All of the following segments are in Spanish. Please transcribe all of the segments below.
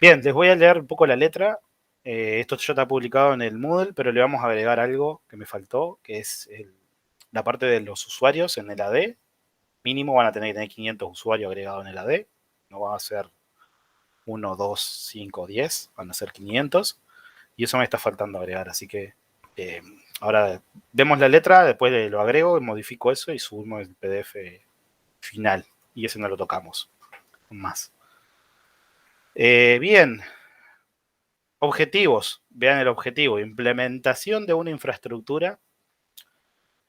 Bien, les voy a leer un poco la letra. Esto ya está publicado en el Moodle, pero le vamos a agregar algo que me faltó, que es la parte de los usuarios en el AD. Mínimo van a tener que tener 500 usuarios agregados en el AD. No va a ser 1, 2, 5, 10, van a ser 500. Y eso me está faltando agregar, así que ahora vemos la letra, después lo agrego, modifico eso y subimos el PDF final. Y ese no lo tocamos más. Bien, objetivos. Vean el objetivo. Implementación de una infraestructura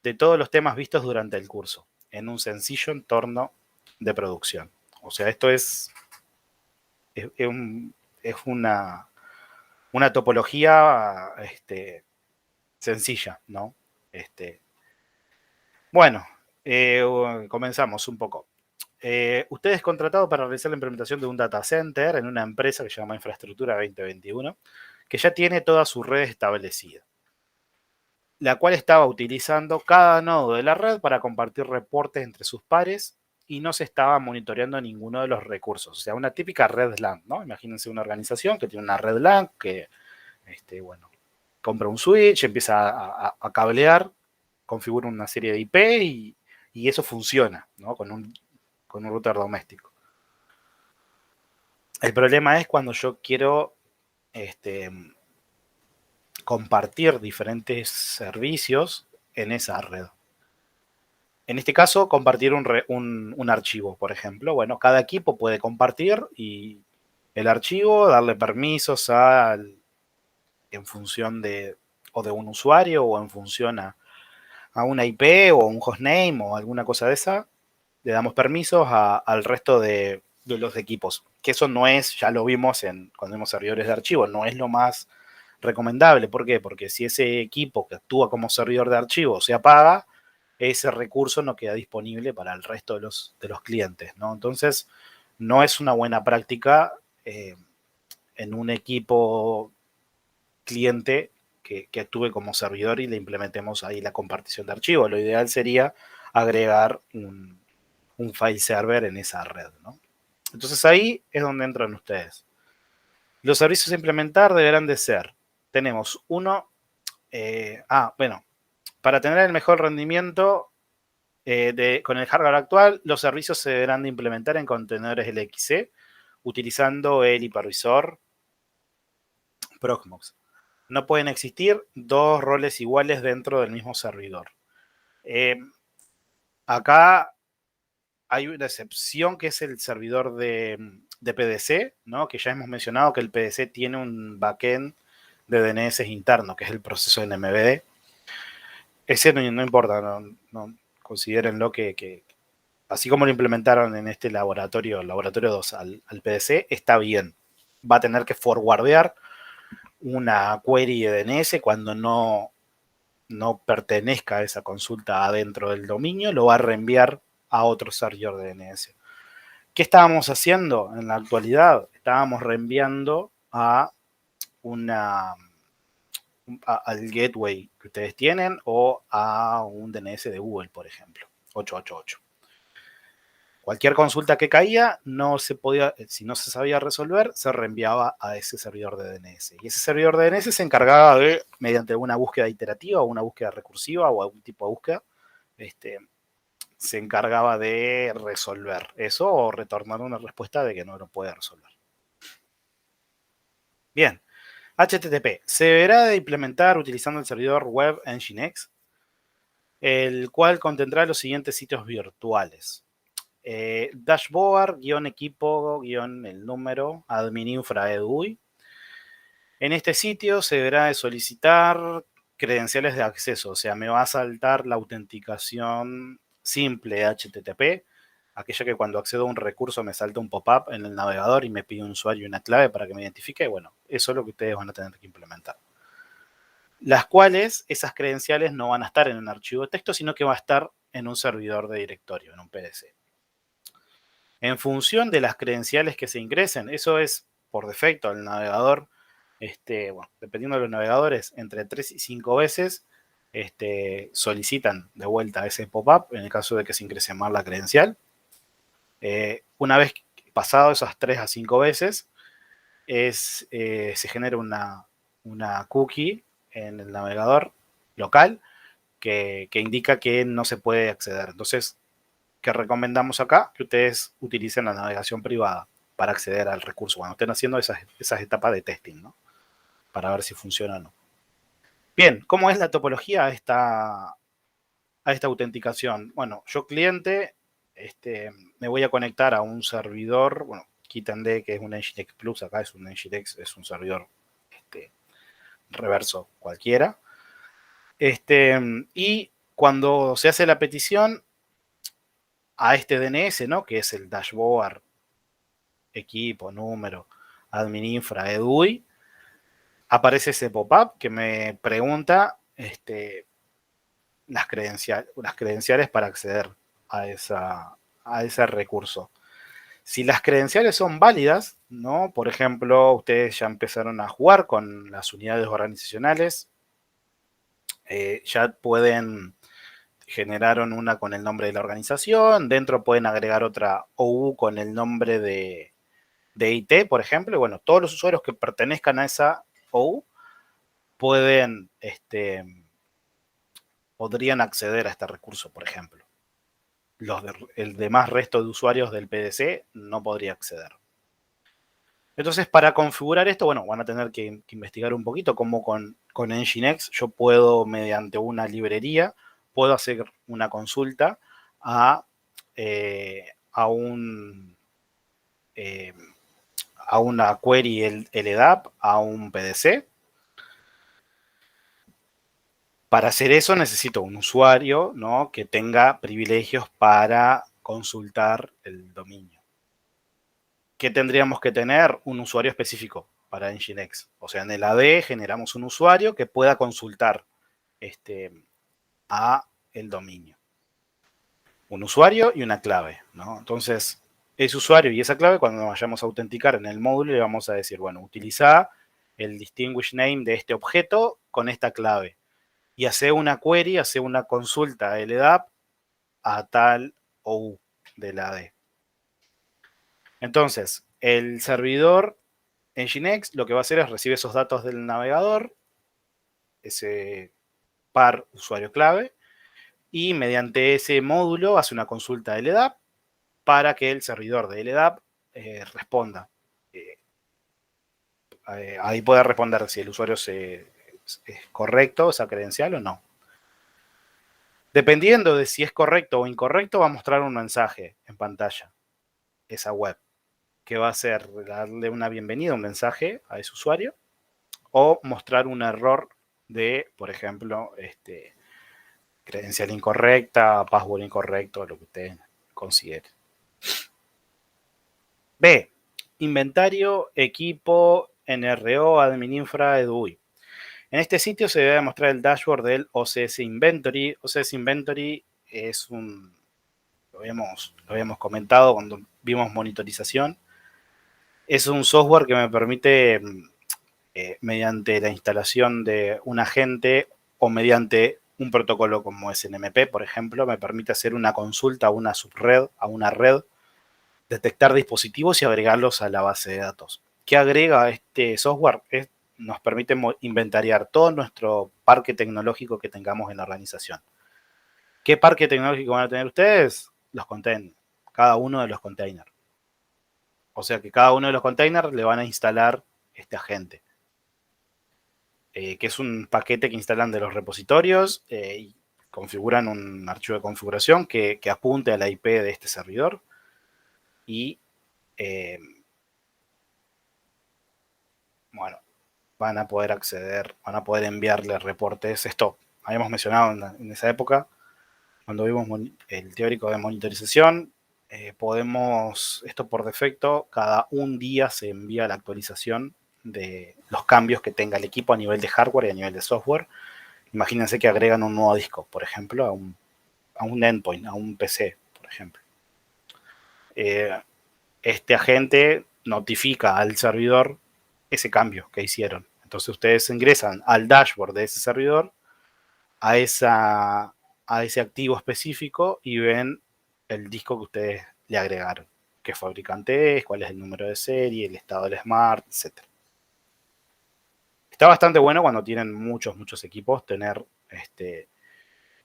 de todos los temas vistos durante el curso en un sencillo entorno de producción. O sea, esto es una topología sencilla, ¿no? Bueno, comenzamos un poco. Usted es contratado para realizar la implementación de un data center en una empresa que se llama Infraestructura 2021, que ya tiene toda su red establecida, la cual estaba utilizando cada nodo de la red para compartir reportes entre sus pares y no se estaba monitoreando ninguno de los recursos. O sea, una típica red LAN, ¿no? Imagínense una organización que tiene una red LAN que, bueno, compra un switch, empieza a cablear, configura una serie de IP y eso funciona, ¿no? Con un router doméstico. El problema es cuando yo quiero compartir diferentes servicios en esa red. En este caso, compartir un archivo, por ejemplo. Bueno, cada equipo puede compartir y el archivo, darle permisos en función de un usuario o en función a una IP o un hostname o alguna cosa de esa. Le damos permisos al resto de los equipos. Que eso no es, ya lo vimos cuando vemos servidores de archivo, no es lo más recomendable. ¿Por qué? Porque si ese equipo que actúa como servidor de archivo se apaga, ese recurso no queda disponible para el resto de los clientes, ¿no? Entonces, no es una buena práctica en un equipo cliente que actúe como servidor y le implementemos ahí la compartición de archivos. Lo ideal sería agregar un file server en esa red, ¿no? Entonces ahí es donde entran ustedes. Los servicios a implementar deberán de ser, tenemos uno, bueno, para tener el mejor rendimiento con el hardware actual, los servicios se deberán de implementar en contenedores LXC utilizando el hipervisor Proxmox. No pueden existir dos roles iguales dentro del mismo servidor. Acá hay una excepción que es el servidor de PDC, ¿no? Que ya hemos mencionado que el PDC tiene un backend de DNS interno, que es el proceso de NMBD. Ese no importa, no considérenlo que así como lo implementaron en este laboratorio 2 al PDC, está bien. Va a tener que forwardear una query de DNS cuando no pertenezca a esa consulta adentro del dominio, lo va a reenviar a otro servidor de DNS. ¿Qué estábamos haciendo en la actualidad? Estábamos reenviando al gateway que ustedes tienen o a un DNS de Google, por ejemplo, 888. Cualquier consulta que caía, si no se sabía resolver, se reenviaba a ese servidor de DNS. Y ese servidor de DNS se encargaba de, mediante una búsqueda iterativa o una búsqueda recursiva o algún tipo de búsqueda, se encargaba de resolver eso o retornar una respuesta de que no lo puede resolver. Bien, HTTP. Se deberá de implementar utilizando el servidor web Nginx, el cual contendrá los siguientes sitios virtuales. Dashboard, equipo, el número, admin infra edui. En este sitio se deberá de solicitar credenciales de acceso, o sea, me va a saltar la autenticación simple de HTTP, aquella que cuando accedo a un recurso me salta un pop-up en el navegador y me pide un usuario y una clave para que me identifique. Bueno, eso es lo que ustedes van a tener que implementar. Las cuales, esas credenciales no van a estar en un archivo de texto, sino que va a estar en un servidor de directorio, en un PDC. En función de las credenciales que se ingresen, eso es por defecto el navegador, bueno, dependiendo de los navegadores, entre 3 y 5 veces solicitan de vuelta ese pop-up en el caso de que se ingrese mal la credencial. Una vez pasado esas 3 a 5 veces, se genera una cookie en el navegador local que indica que no se puede acceder. Entonces, ¿qué recomendamos acá? Que ustedes utilicen la navegación privada para acceder al recurso cuando estén haciendo esas etapas de testing, ¿no? Para ver si funciona o no. Bien, ¿cómo es la topología a esta autenticación? Bueno, yo cliente, me voy a conectar a un servidor, bueno, Kitend, que es un Nginx Plus, acá es un Nginx, es un servidor reverso cualquiera. Y cuando se hace la petición a este DNS, ¿no? Que es el dashboard, equipo, número, admin infra, EDUI, aparece ese pop-up que me pregunta las credenciales para acceder a ese recurso. Si las credenciales son válidas, ¿no? Por ejemplo, ustedes ya empezaron a jugar con las unidades organizacionales, ya pueden generaron una con el nombre de la organización, dentro pueden agregar otra OU con el nombre de IT, por ejemplo, y bueno, todos los usuarios que pertenezcan a esa OU pueden, podrían acceder a este recurso, por ejemplo. El demás resto de usuarios del PDC no podría acceder. Entonces, para configurar esto, bueno, van a tener que investigar un poquito cómo con Nginx yo puedo, mediante una librería, puedo hacer una consulta a, a un a una query LDAP, a un PDC. Para hacer eso necesito un usuario, ¿no? Que tenga privilegios para consultar el dominio. ¿Qué tendríamos que tener? Un usuario específico para Nginx. O sea, en el AD generamos un usuario que pueda consultar a el dominio. Un usuario y una clave, ¿no? Entonces, ese usuario y esa clave, cuando nos vayamos a autenticar en el módulo, le vamos a decir, bueno, utiliza el distinguish name de este objeto con esta clave y hace una query, hace una consulta LDAP a tal OU de la AD. Entonces, el servidor Nginx lo que va a hacer es recibir esos datos del navegador, ese par usuario clave, y mediante ese módulo hace una consulta LDAP para que el servidor de LDAP responda. Ahí puede responder si el usuario es correcto, esa credencial o no. Dependiendo de si es correcto o incorrecto, va a mostrar un mensaje en pantalla, esa web, que va a ser darle una bienvenida, un mensaje a ese usuario, o mostrar un error de, por ejemplo, credencial incorrecta, password incorrecto, lo que usted considere. B. Inventario, equipo, NRO, admin infra, EDUI. En este sitio se debe mostrar el dashboard del OCS Inventory. OCS Inventory es lo habíamos comentado cuando vimos monitorización. Es un software que me permite, mediante la instalación de un agente o mediante un protocolo como SNMP, por ejemplo, me permite hacer una consulta a una subred, a una red, detectar dispositivos y agregarlos a la base de datos. ¿Qué agrega este software? Nos permite inventariar todo nuestro parque tecnológico que tengamos en la organización. ¿Qué parque tecnológico van a tener ustedes? Los containers, cada uno de los containers. O sea que cada uno de los containers le van a instalar este agente, que es un paquete que instalan de los repositorios y configuran un archivo de configuración que apunte a la IP de este servidor y bueno, van a poder acceder, van a poder enviarle reportes. Esto habíamos mencionado en esa época, cuando vimos el teórico de monitorización, esto por defecto, cada un día se envía la actualización de los cambios que tenga el equipo a nivel de hardware y a nivel de software. Imagínense que agregan un nuevo disco, por ejemplo, a un endpoint, a un PC, por ejemplo. Este agente notifica al servidor ese cambio que hicieron. Entonces ustedes ingresan al dashboard de ese servidor, a ese activo específico y ven el disco que ustedes le agregaron. qué fabricante es, cuál es el número de serie, el estado del Smart, etc. Está bastante bueno cuando tienen muchos equipos tener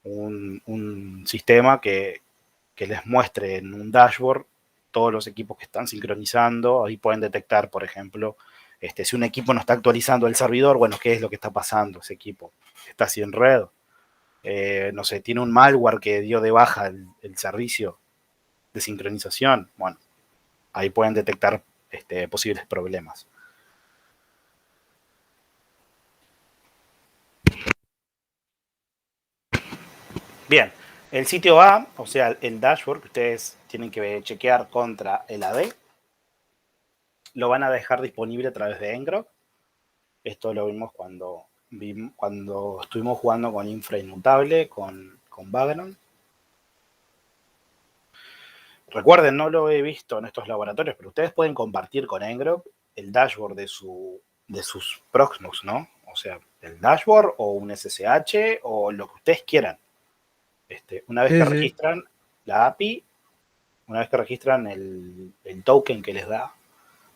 un sistema que les muestre en un dashboard todos los equipos que están sincronizando. Ahí pueden detectar, por ejemplo, si un equipo no está actualizando el servidor, bueno, ¿qué es lo que está pasando? Ese equipo está sin red. No sé, tiene un malware que dio de baja el servicio de sincronización. Bueno, ahí pueden detectar posibles problemas. Bien, el sitio A, o sea, el dashboard que ustedes tienen que chequear contra el AD, lo van a dejar disponible a través de Ngrok. Esto lo vimos cuando estuvimos jugando con Infra Inmutable, con Vagrant. Recuerden, no lo he visto en estos laboratorios, pero ustedes pueden compartir con Ngrok el dashboard de sus Proxmox, ¿no? O sea, el dashboard o un SSH o lo que ustedes quieran. Una vez que Sí, sí. registran la API, una vez que registran el token que les da,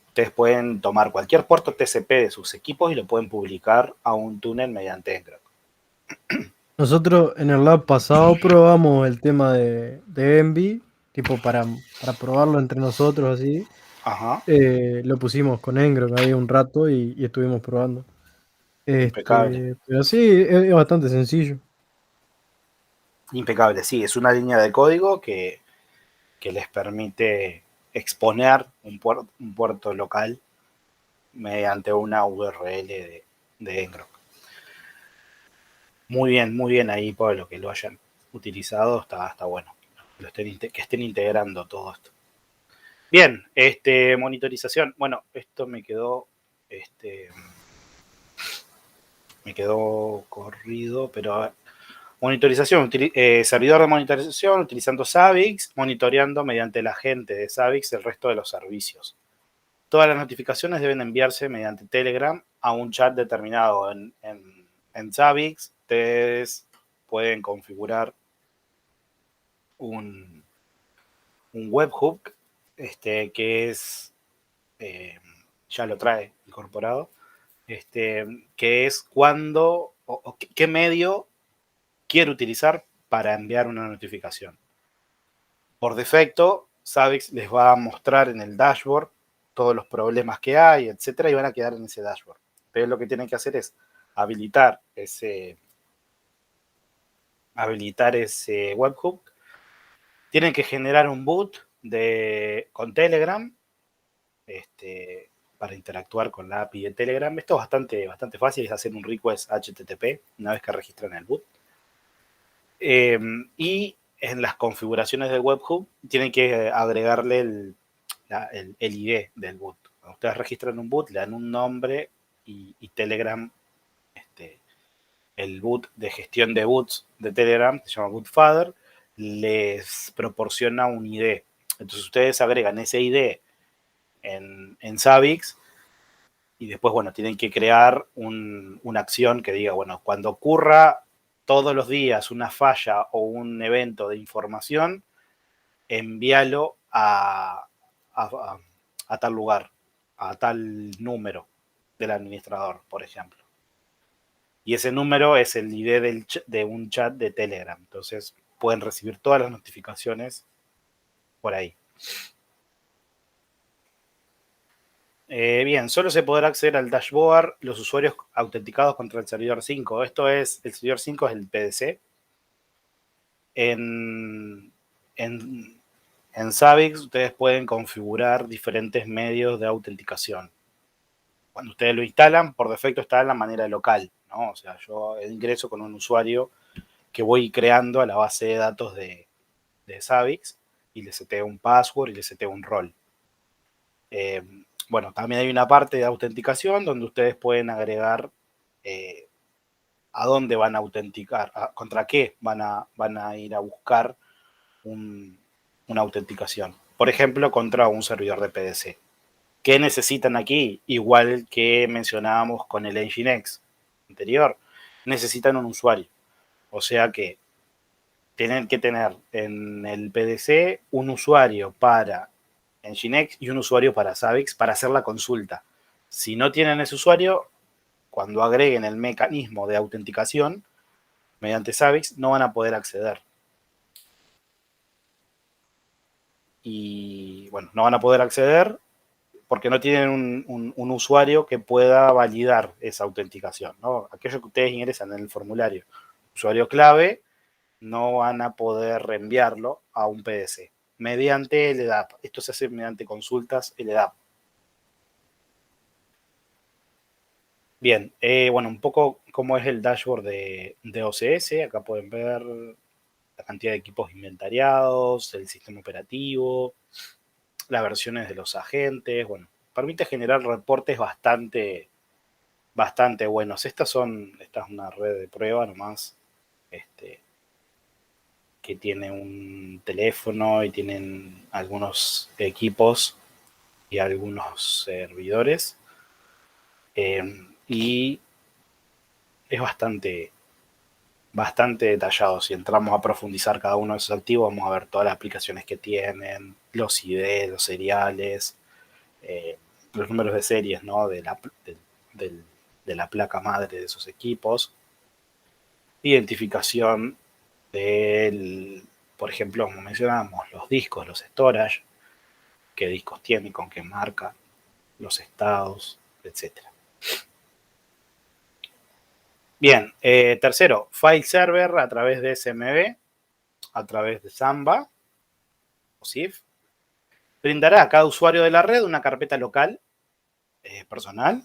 ustedes pueden tomar cualquier puerto TCP de sus equipos y lo pueden publicar a un túnel mediante Ngrok. Nosotros en el lab pasado probamos el tema de Envy, tipo para probarlo entre nosotros así. Ajá, Lo pusimos con Ngrok ahí un rato y estuvimos probando. impecable. Pero sí, es bastante sencillo. Impecable, sí, es una línea de código que les permite exponer un puerto local mediante una URL de Ngrok. Muy bien ahí, Pablo, que lo hayan utilizado, está bueno. Que estén integrando todo esto. Bien, monitorización. Bueno, esto me quedó corrido, pero a ver. Monitorización, servidor de monitorización utilizando Zabbix, monitoreando mediante el agente de Zabbix el resto de los servicios. Todas las notificaciones deben enviarse mediante Telegram a un chat determinado en Zabbix. Ustedes pueden configurar un, un webhook que es, eh, ya lo trae incorporado, que es cuando o qué medio quiere utilizar para enviar una notificación. Por defecto, Zabbix les va a mostrar en el dashboard todos los problemas que hay, etcétera, y van a quedar en ese dashboard. Ustedes lo que tienen que hacer es habilitar ese webhook. Tienen que generar un boot con Telegram para interactuar con la API de Telegram. Esto es bastante fácil, es hacer un request HTTP una vez que registran el boot. Y en las configuraciones del webhook tienen que agregarle el ID del boot. Cuando ustedes registran un boot, le dan un nombre y Telegram, el boot de gestión de boots de Telegram, se llama Bootfather, les proporciona un ID. Entonces ustedes agregan ese ID en Zabbix y después, bueno, tienen que crear una acción que diga, bueno, cuando ocurra todos los días una falla o un evento de información, envíalo a, a tal lugar, a tal número del administrador, por ejemplo. Y ese número es el ID de un chat de Telegram. Entonces pueden recibir todas las notificaciones por ahí. Bien, solo se podrá acceder al dashboard los usuarios autenticados contra el servidor 5. El servidor 5 es el PDC. En, en, en Zabbix ustedes pueden configurar diferentes medios de autenticación. Cuando ustedes lo instalan, por defecto está en la manera local, ¿no? O sea, yo ingreso con un usuario que voy creando a la base de datos de Zabbix y le seteo un password y le seteo un rol. Eh, bueno, también hay una parte de autenticación donde ustedes pueden agregar eh, a dónde van a autenticar, contra qué van a ir a buscar una autenticación. Por ejemplo, contra un servidor de PDC. ¿Qué necesitan aquí? Igual que mencionábamos con el Nginx anterior, necesitan un usuario. O sea que tienen que tener en el PDC un usuario para Nginx y un usuario para Zabbix para hacer la consulta. Si no tienen ese usuario, cuando agreguen el mecanismo de autenticación mediante Zabbix, no van a poder acceder. Y bueno, no van a poder acceder porque no tienen un usuario que pueda validar esa autenticación, ¿no? Aquello que ustedes ingresan en el formulario, usuario clave, no van a poder reenviarlo a un PDC mediante LDAP. Esto se hace mediante consultas LDAP. Bien, bueno, un poco cómo es el dashboard de OCS. Acá pueden ver la cantidad de equipos inventariados, el sistema operativo, las versiones de los agentes. Bueno, permite generar reportes bastante buenos. Esta es una red de prueba nomás, que tiene un teléfono y tienen algunos equipos y algunos servidores. Y es bastante detallado. Si entramos a profundizar cada uno de esos activos, vamos a ver todas las aplicaciones que tienen, los ID, los seriales, los números de series, ¿no? de la placa madre de esos equipos, identificación por ejemplo, como mencionábamos, los discos, los storage, qué discos tiene, con qué marca, los estados, etcétera. Bien, tercero, file server a través de SMB, a través de Samba o SIF, brindará a cada usuario de la red una carpeta local personal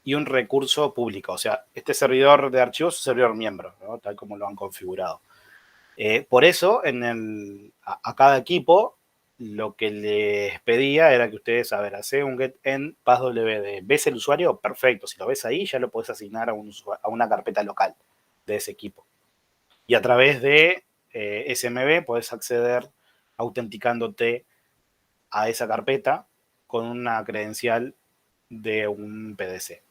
y un recurso público. O sea, este servidor de archivos es un servidor miembro, ¿no? Tal como lo han configurado. Por eso, a cada equipo, lo que les pedía era que ustedes, hacer un get en passwd. ¿Ves el usuario? Perfecto. Si lo ves ahí, ya lo puedes asignar a una carpeta local de ese equipo. Y a través de SMB puedes acceder autenticándote a esa carpeta con una credencial de un PDC.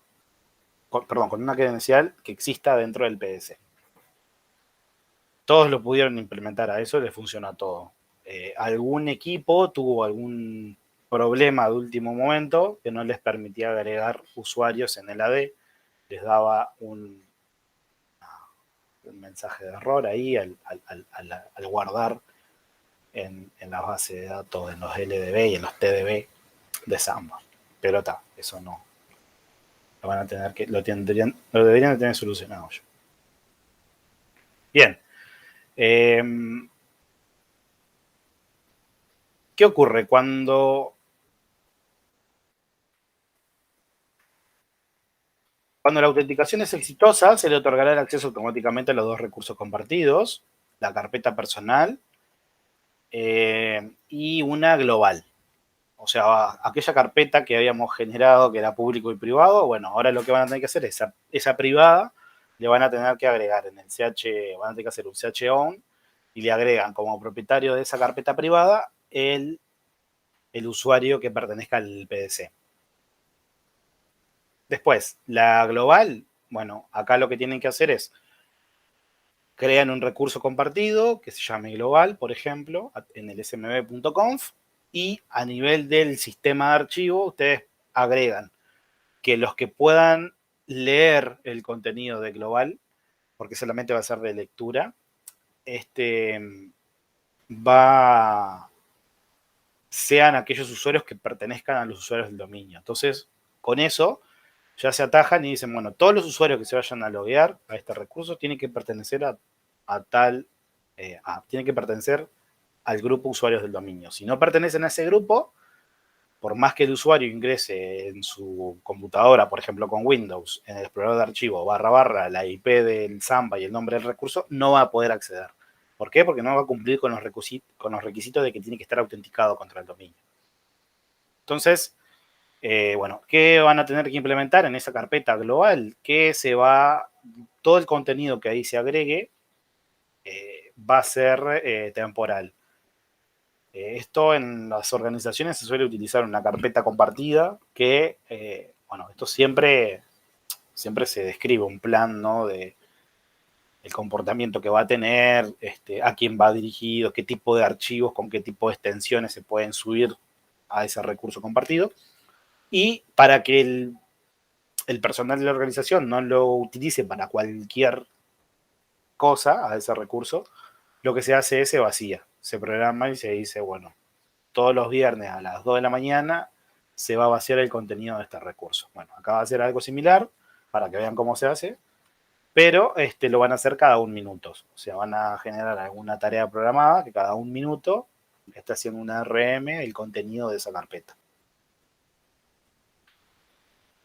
Con una credencial que exista dentro del PDC. Todos lo pudieron implementar, a eso les funciona todo. Algún equipo tuvo algún problema de último momento que no les permitía agregar usuarios en el AD, les daba un mensaje de error ahí al guardar en la base de datos, en los LDB y en los TDB de Samba. Pero eso no. Lo van a tener que, lo deberían de tener solucionado ya. Bien. ¿Qué ocurre cuando la autenticación es exitosa? Se le otorgará el acceso automáticamente a los dos recursos compartidos, la carpeta personal y una global. O sea, aquella carpeta que habíamos generado que era público y privado, bueno, ahora lo que van a tener que hacer es esa privada, le van a tener que agregar en el CH, van a tener que hacer un CH-OWN y le agregan como propietario de esa carpeta privada el usuario que pertenezca al PDC. Después, la global, bueno, acá lo que tienen que hacer es crean un recurso compartido que se llame global, por ejemplo, en el smb.conf, y a nivel del sistema de archivo ustedes agregan que los que puedan leer el contenido de global, porque solamente va a ser de lectura, sean aquellos usuarios que pertenezcan a los usuarios del dominio. Entonces, con eso ya se atajan y dicen, bueno, todos los usuarios que se vayan a loguear a este recurso tienen que pertenecer tienen que pertenecer al grupo usuarios del dominio. Si no pertenecen a ese grupo, por más que el usuario ingrese en su computadora, por ejemplo con Windows, en el explorador de archivo, // la IP del Samba y el nombre del recurso, no va a poder acceder. ¿Por qué? Porque no va a cumplir con los requisitos de que tiene que estar autenticado contra el dominio. Entonces, bueno, ¿qué van a tener que implementar en esa carpeta global? Que todo el contenido que ahí se agregue va a ser temporal. Esto en las organizaciones se suele utilizar una carpeta compartida que, bueno, esto siempre se describe un plan, ¿no? De el comportamiento que va a tener, a quién va dirigido, qué tipo de archivos, con qué tipo de extensiones se pueden subir a ese recurso compartido. Y para que el personal de la organización no lo utilice para cualquier cosa, a ese recurso, lo que se hace es se vacía, se programa y se dice, bueno, todos los viernes a las 2 de la mañana se va a vaciar el contenido de este recurso. Bueno, acá va a ser algo similar para que vean cómo se hace, pero lo van a hacer cada 1 minuto. O sea, van a generar alguna tarea programada que cada 1 minuto está haciendo una RM el contenido de esa carpeta.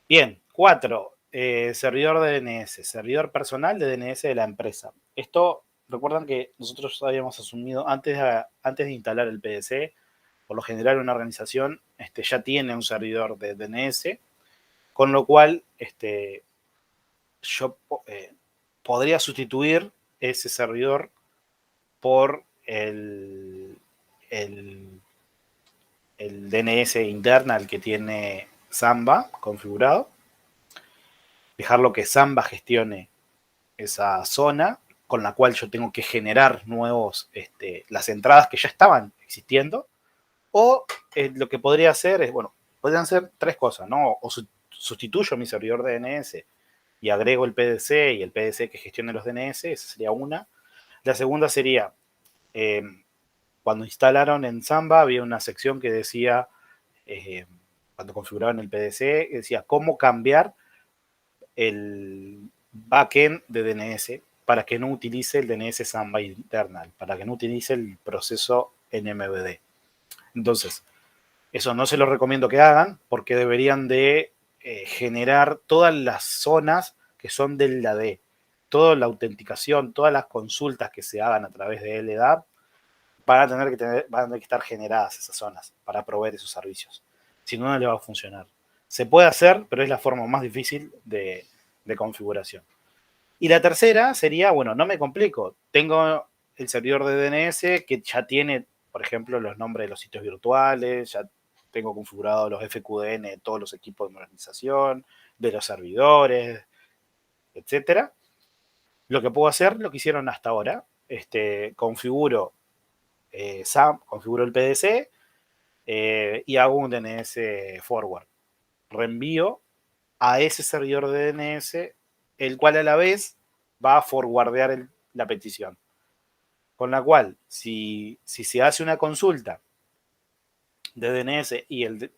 Bien, 4. Servidor de DNS, servidor personal de DNS de la empresa. Esto, recuerdan que nosotros habíamos asumido antes de instalar el PDC, por lo general una organización ya tiene un servidor de DNS, con lo cual yo podría sustituir ese servidor por el DNS internal que tiene Samba configurado, dejarlo que Samba gestione esa zona con la cual yo tengo que generar nuevos, las entradas que ya estaban existiendo, o lo que podría hacer es, bueno, podrían ser 3 cosas, ¿no? O sustituyo mi servidor de DNS y agrego el PDC y el PDC que gestione los DNS, esa sería una. La segunda sería, cuando instalaron en Samba había una sección que decía, cuando configuraban el PDC, decía cómo cambiar el backend de DNS para que no utilice el DNS Samba internal, para que no utilice el proceso NMBD. Entonces, eso no se lo recomiendo que hagan porque deberían de generar todas las zonas que son del LAD, toda la autenticación, todas las consultas que se hagan a través de LDAP van a tener que estar generadas esas zonas para proveer esos servicios. Si no, no le va a funcionar. Se puede hacer, pero es la forma más difícil de configuración. Y la tercera sería, bueno, no me complico. Tengo el servidor de DNS que ya tiene, por ejemplo, los nombres de los sitios virtuales, ya tengo configurado los FQDN de todos los equipos de modernización, de los servidores, etcétera. Lo que puedo hacer, lo que hicieron hasta ahora, configuro configuro el PDC y hago un DNS forward. Reenvío a ese servidor de DNS, el cual a la vez va a forwardear la petición. Con la cual, si se hace una consulta de DNS y el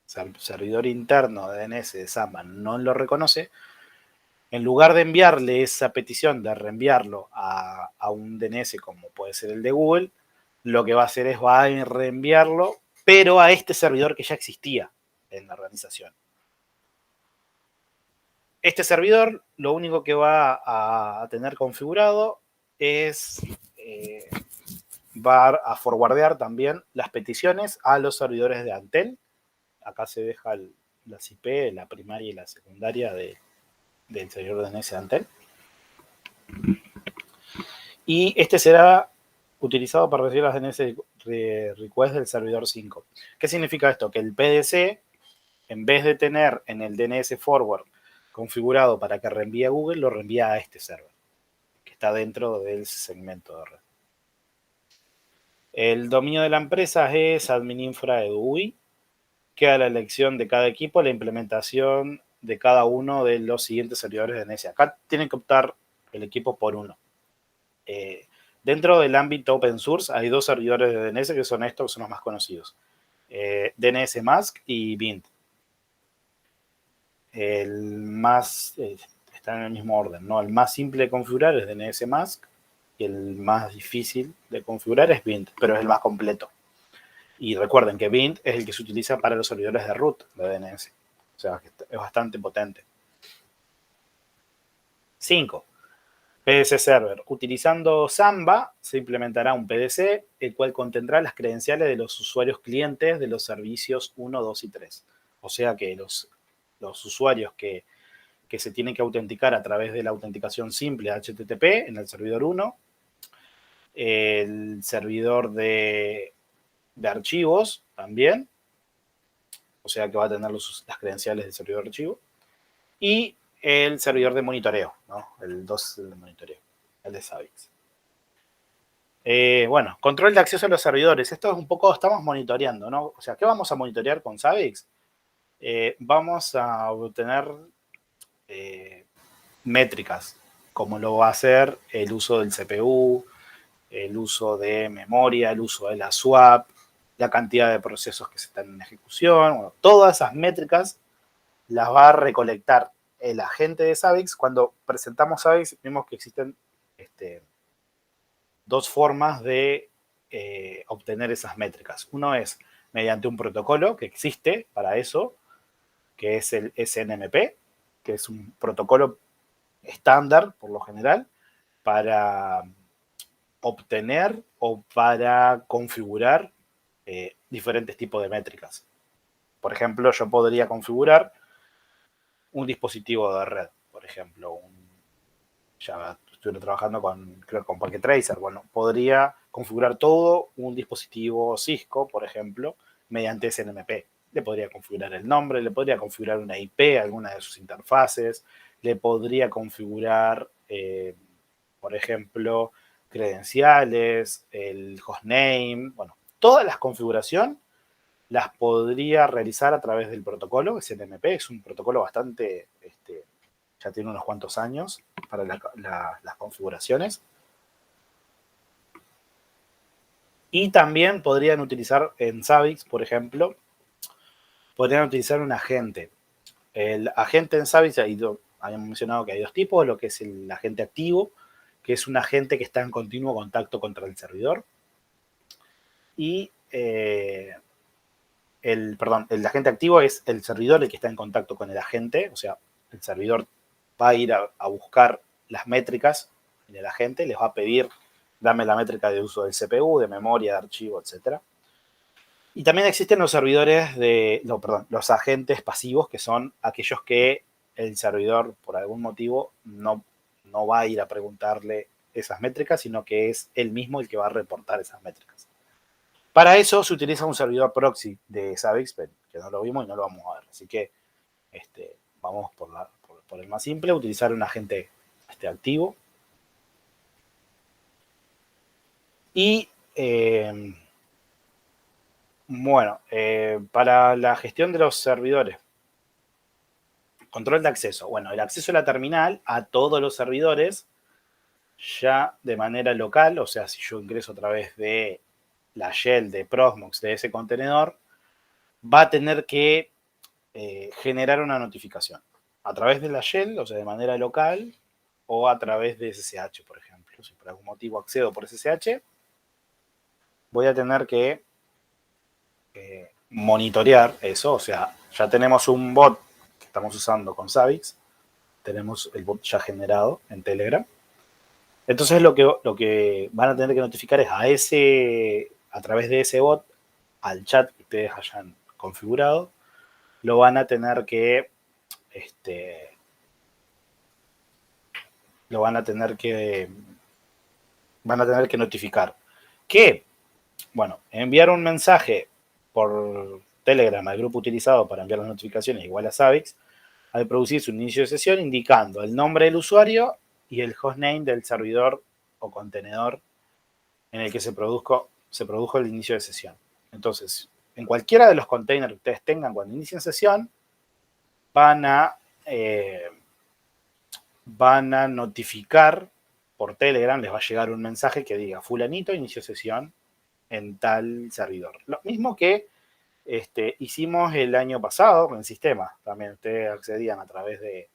servidor interno de DNS de Samba no lo reconoce, en lugar de enviarle esa petición, de reenviarlo a un DNS como puede ser el de Google, lo que va a hacer es va a reenviarlo, pero a este servidor que ya existía en la organización. Este servidor lo único que va a tener configurado es, va a forwardear también las peticiones a los servidores de Antel. Acá se deja las IP, la primaria y la secundaria del servidor de DNS de Antel. Y este será utilizado para recibir las DNS request del servidor 5. ¿Qué significa esto? Que el PDC, en vez de tener en el DNS forward configurado para que reenvíe a Google, lo reenvía a este server, que está dentro del segmento de red. El dominio de la empresa es admininfra.edu. Queda la elección de cada equipo la implementación de cada uno de los siguientes servidores de DNS. Acá tienen que optar el equipo por uno. Dentro del ámbito open source hay 2 servidores de DNS que son estos, que son los más conocidos. DNS Mask y Vint. El más, está en el mismo orden, ¿no? El más simple de configurar es DNS Mask y el más difícil de configurar es Vint, pero es el más completo. Y recuerden que Vint es el que se utiliza para los servidores de root de DNS. O sea, es bastante potente. 5. PDC Server. Utilizando Samba se implementará un PDC, el cual contendrá las credenciales de los usuarios clientes de los servicios 1, 2 y 3. O sea que los usuarios que se tienen que autenticar a través de la autenticación simple HTTP en el servidor 1, el servidor de archivos también, o sea que va a tener las credenciales del servidor de archivo, y el servidor de monitoreo, ¿no? El 2 de monitoreo, el de Savix. Bueno, control de acceso a los servidores. Esto es un poco, estamos monitoreando, ¿no? O sea, ¿qué vamos a monitorear con Zabbix? Vamos a obtener métricas, como lo va a hacer el uso del CPU, el uso de memoria, el uso de la swap, la cantidad de procesos que se están en ejecución. Bueno, todas esas métricas las va a recolectar el agente de Zabbix. Cuando presentamos Zabbix, vimos que existen dos formas de obtener esas métricas. Uno es mediante un protocolo que existe para eso, que es el SNMP, que es un protocolo estándar, por lo general, para obtener o para configurar diferentes tipos de métricas. Por ejemplo, yo podría configurar un dispositivo de red, por ejemplo, ya estuve trabajando creo, con Packet Tracer. Bueno, podría configurar todo un dispositivo Cisco, por ejemplo, mediante SNMP. Le podría configurar el nombre, le podría configurar una IP, alguna de sus interfaces, le podría configurar, por ejemplo, credenciales, el hostname, bueno, todas las configuraciones las podría realizar a través del protocolo SNMP. Es un protocolo bastante, ya tiene unos cuantos años para las configuraciones. Y también podrían utilizar en Zabbix, por ejemplo, podrían utilizar un agente. El agente en Zabbix, habíamos mencionado que hay dos tipos, lo que es el agente activo, que es un agente que está en continuo contacto contra el servidor. Y el agente activo es el servidor el que está en contacto con el agente, o sea, el servidor va a ir a buscar las métricas en el agente, les va a pedir, dame la métrica de uso del CPU, de memoria, de archivo, etc. Y también existen los servidores los agentes pasivos, que son aquellos que el servidor, por algún motivo, no va a ir a preguntarle esas métricas, sino que es él mismo el que va a reportar esas métricas. Para eso se utiliza un servidor proxy de Zabbix, que no lo vimos y no lo vamos a ver. Así que vamos por el más simple, utilizar un agente activo. Y bueno, para la gestión de los servidores, control de acceso. Bueno, el acceso a la terminal a todos los servidores ya de manera local, o sea, si yo ingreso a través de la shell de Proxmox de ese contenedor, va a tener que generar una notificación a través de la shell, o sea, de manera local, o a través de SSH, por ejemplo. Si por algún motivo accedo por SSH, voy a tener que monitorear eso. O sea, ya tenemos un bot que estamos usando con Zabbix, tenemos el bot ya generado en Telegram. Entonces lo que van a tener que notificar es a través de ese bot, al chat que ustedes hayan configurado, lo van a tener que notificar. Que, bueno, enviar un mensaje por Telegram al grupo utilizado para enviar las notificaciones igual a Zabbix, al producirse un inicio de sesión indicando el nombre del usuario y el hostname del servidor o contenedor en el que se produjo el inicio de sesión. Entonces, en cualquiera de los containers que ustedes tengan cuando inicien sesión, van a notificar por Telegram, les va a llegar un mensaje que diga fulanito inició sesión en tal servidor. Lo mismo que hicimos el año pasado con el sistema. También ustedes accedían a través de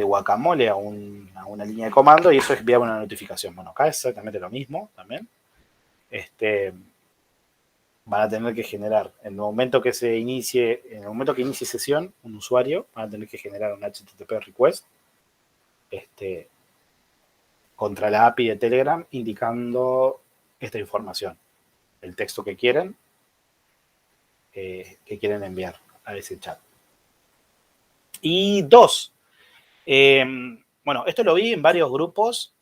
Guacamole a una línea de comando y eso enviaba una notificación. Bueno, acá es exactamente lo mismo también. Van a tener que generar, en el momento que inicie sesión, un usuario, van a tener que generar un HTTP request contra la API de Telegram indicando esta información, el texto que quieren enviar a ese chat. Y dos, bueno, esto lo vi en varios grupos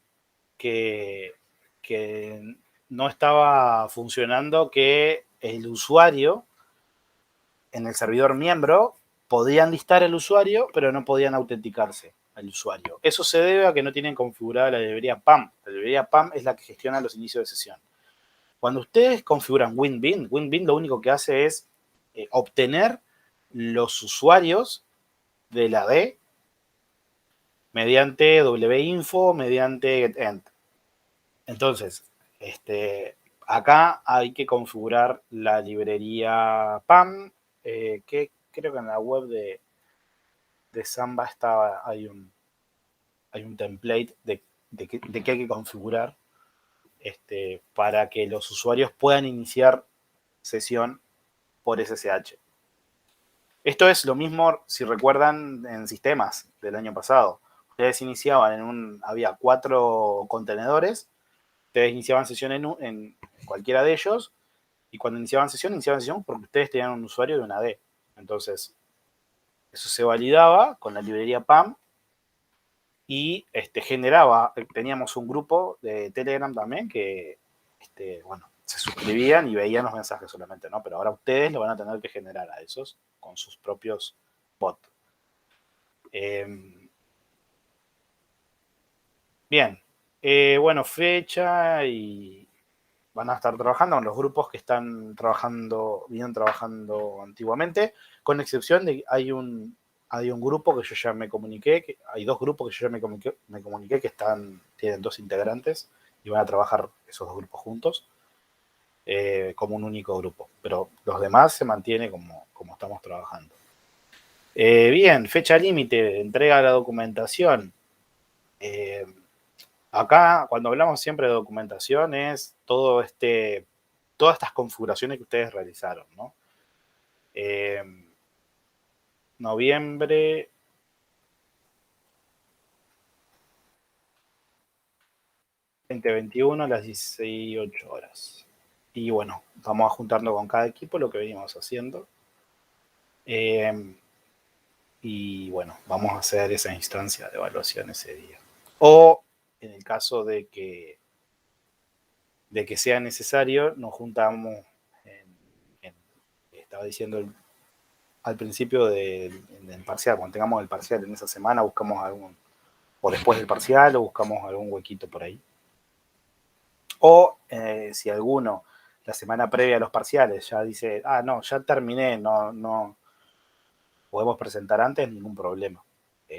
que no estaba funcionando, que el usuario en el servidor miembro podían listar el usuario, pero no podían autenticarse. al usuario. Eso se debe a que no tienen configurada la librería PAM. La librería PAM es la que gestiona los inicios de sesión. Cuando ustedes configuran WinBin, WinBin lo único que hace es obtener los usuarios de la D mediante winfo, mediante getEnt. Entonces, acá hay que configurar la librería PAM, que creo que en la web de Samba hay un template de qué hay que configurar para que los usuarios puedan iniciar sesión por SSH. Esto es lo mismo, si recuerdan, en sistemas del año pasado. Ustedes iniciaban había 4 contenedores, ustedes iniciaban sesión en cualquiera de ellos, y cuando iniciaban sesión porque ustedes tenían un usuario de una D. Entonces, eso se validaba con la librería PAM y teníamos un grupo de Telegram también que, bueno, se suscribían y veían los mensajes solamente, ¿no? Pero ahora ustedes lo van a tener que generar a esos con sus propios bots. Bien, bueno, fecha y van a estar trabajando con los grupos que están vienen trabajando antiguamente, con excepción de que hay un grupo que yo ya me comuniqué, hay 2 grupos que yo ya me comuniqué que tienen 2 integrantes y van a trabajar esos 2 grupos juntos como un único grupo, pero los demás se mantiene como estamos trabajando. Bien, fecha límite, entrega de la documentación. Acá, cuando hablamos siempre de documentación, es todas estas configuraciones que ustedes realizaron, ¿no? Noviembre 2021 a las 18 horas. Y bueno, vamos a juntarnos con cada equipo lo que venimos haciendo. Y bueno, vamos a hacer esa instancia de evaluación ese día. O en el caso de que sea necesario, nos juntamos estaba diciendo al principio del parcial, cuando tengamos el parcial en esa semana, buscamos o después del parcial, o buscamos algún huequito por ahí. O si alguno, la semana previa a los parciales, ya dice, no, ya terminé, no podemos presentar antes, ningún problema.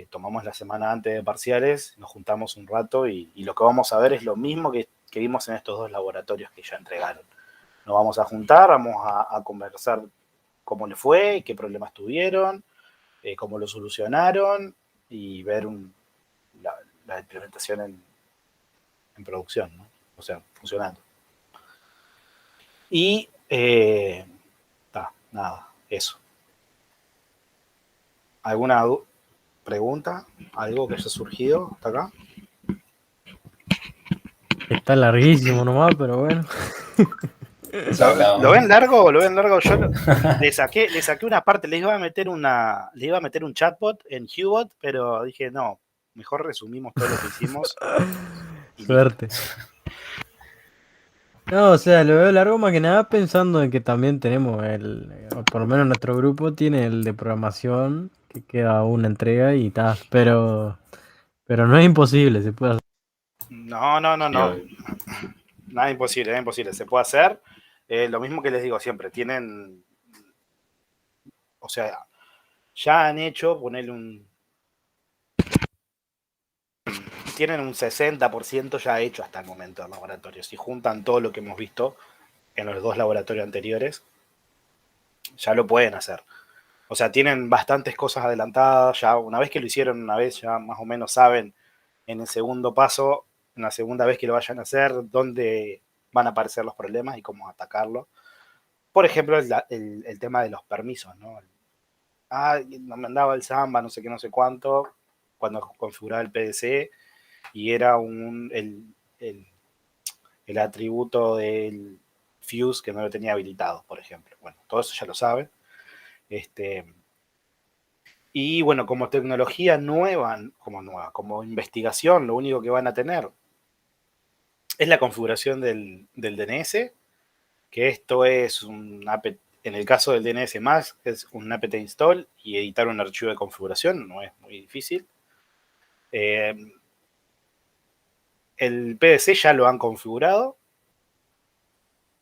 Tomamos la semana antes de parciales, nos juntamos un rato y lo que vamos a ver es lo mismo que vimos en estos 2 laboratorios que ya entregaron. Nos vamos a juntar, vamos a conversar cómo le fue, qué problemas tuvieron, cómo lo solucionaron y ver la implementación en producción, ¿no? O sea, funcionando. Y nada, eso. ¿Alguna pregunta? ¿Algo que haya surgido hasta acá? Está larguísimo nomás, pero bueno. ¿Lo ven largo? ¿Lo ven largo? Yo le saqué una parte, le iba a meter un chatbot en Hubot, pero dije, no, mejor resumimos todo lo que hicimos. Suerte. No, o sea, lo veo largo más que nada pensando en que también tenemos o por lo menos nuestro grupo tiene el de programación, que queda una entrega y tal, pero no es imposible, se puede hacer. No. Nada imposible, se puede hacer. Lo mismo que les digo siempre, o sea, ya han hecho, tienen un 60% ya hecho hasta el momento del laboratorio. Si juntan todo lo que hemos visto en los 2 laboratorios anteriores, ya lo pueden hacer. O sea, tienen bastantes cosas adelantadas, ya una vez que lo hicieron una vez, ya más o menos saben en el segundo paso, en la segunda vez que lo vayan a hacer, dónde van a aparecer los problemas y cómo atacarlo. Por ejemplo, el tema de los permisos, ¿no? No me mandaba el Samba, no sé qué, no sé cuánto, cuando configuraba el PDC, y era el atributo del Fuse que no lo tenía habilitado, por ejemplo. Bueno, todo eso ya lo saben. Y bueno, como tecnología nueva, como investigación, lo único que van a tener es la configuración del DNS, que esto es en el caso del DNS más, es un apt install y editar un archivo de configuración, no es muy difícil. El PDC ya lo han configurado.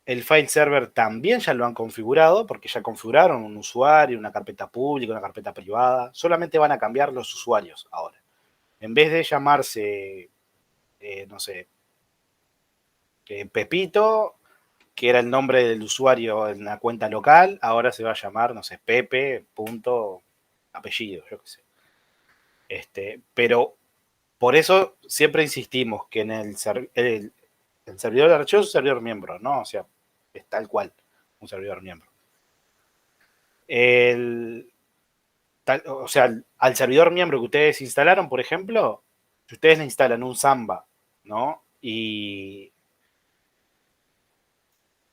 El file server también ya lo han configurado, porque ya configuraron un usuario, una carpeta pública, una carpeta privada. Solamente van a cambiar los usuarios ahora. En vez de llamarse, no sé, Pepito, que era el nombre del usuario en la cuenta local, ahora se va a llamar, no sé, Pepe, punto, apellido, yo qué sé. Pero por eso siempre insistimos que en el servidor de archivos es un servidor miembro, ¿no? O sea, es tal cual, un servidor miembro. O sea, al servidor miembro que ustedes instalaron, por ejemplo, si ustedes le instalan un Samba, ¿no?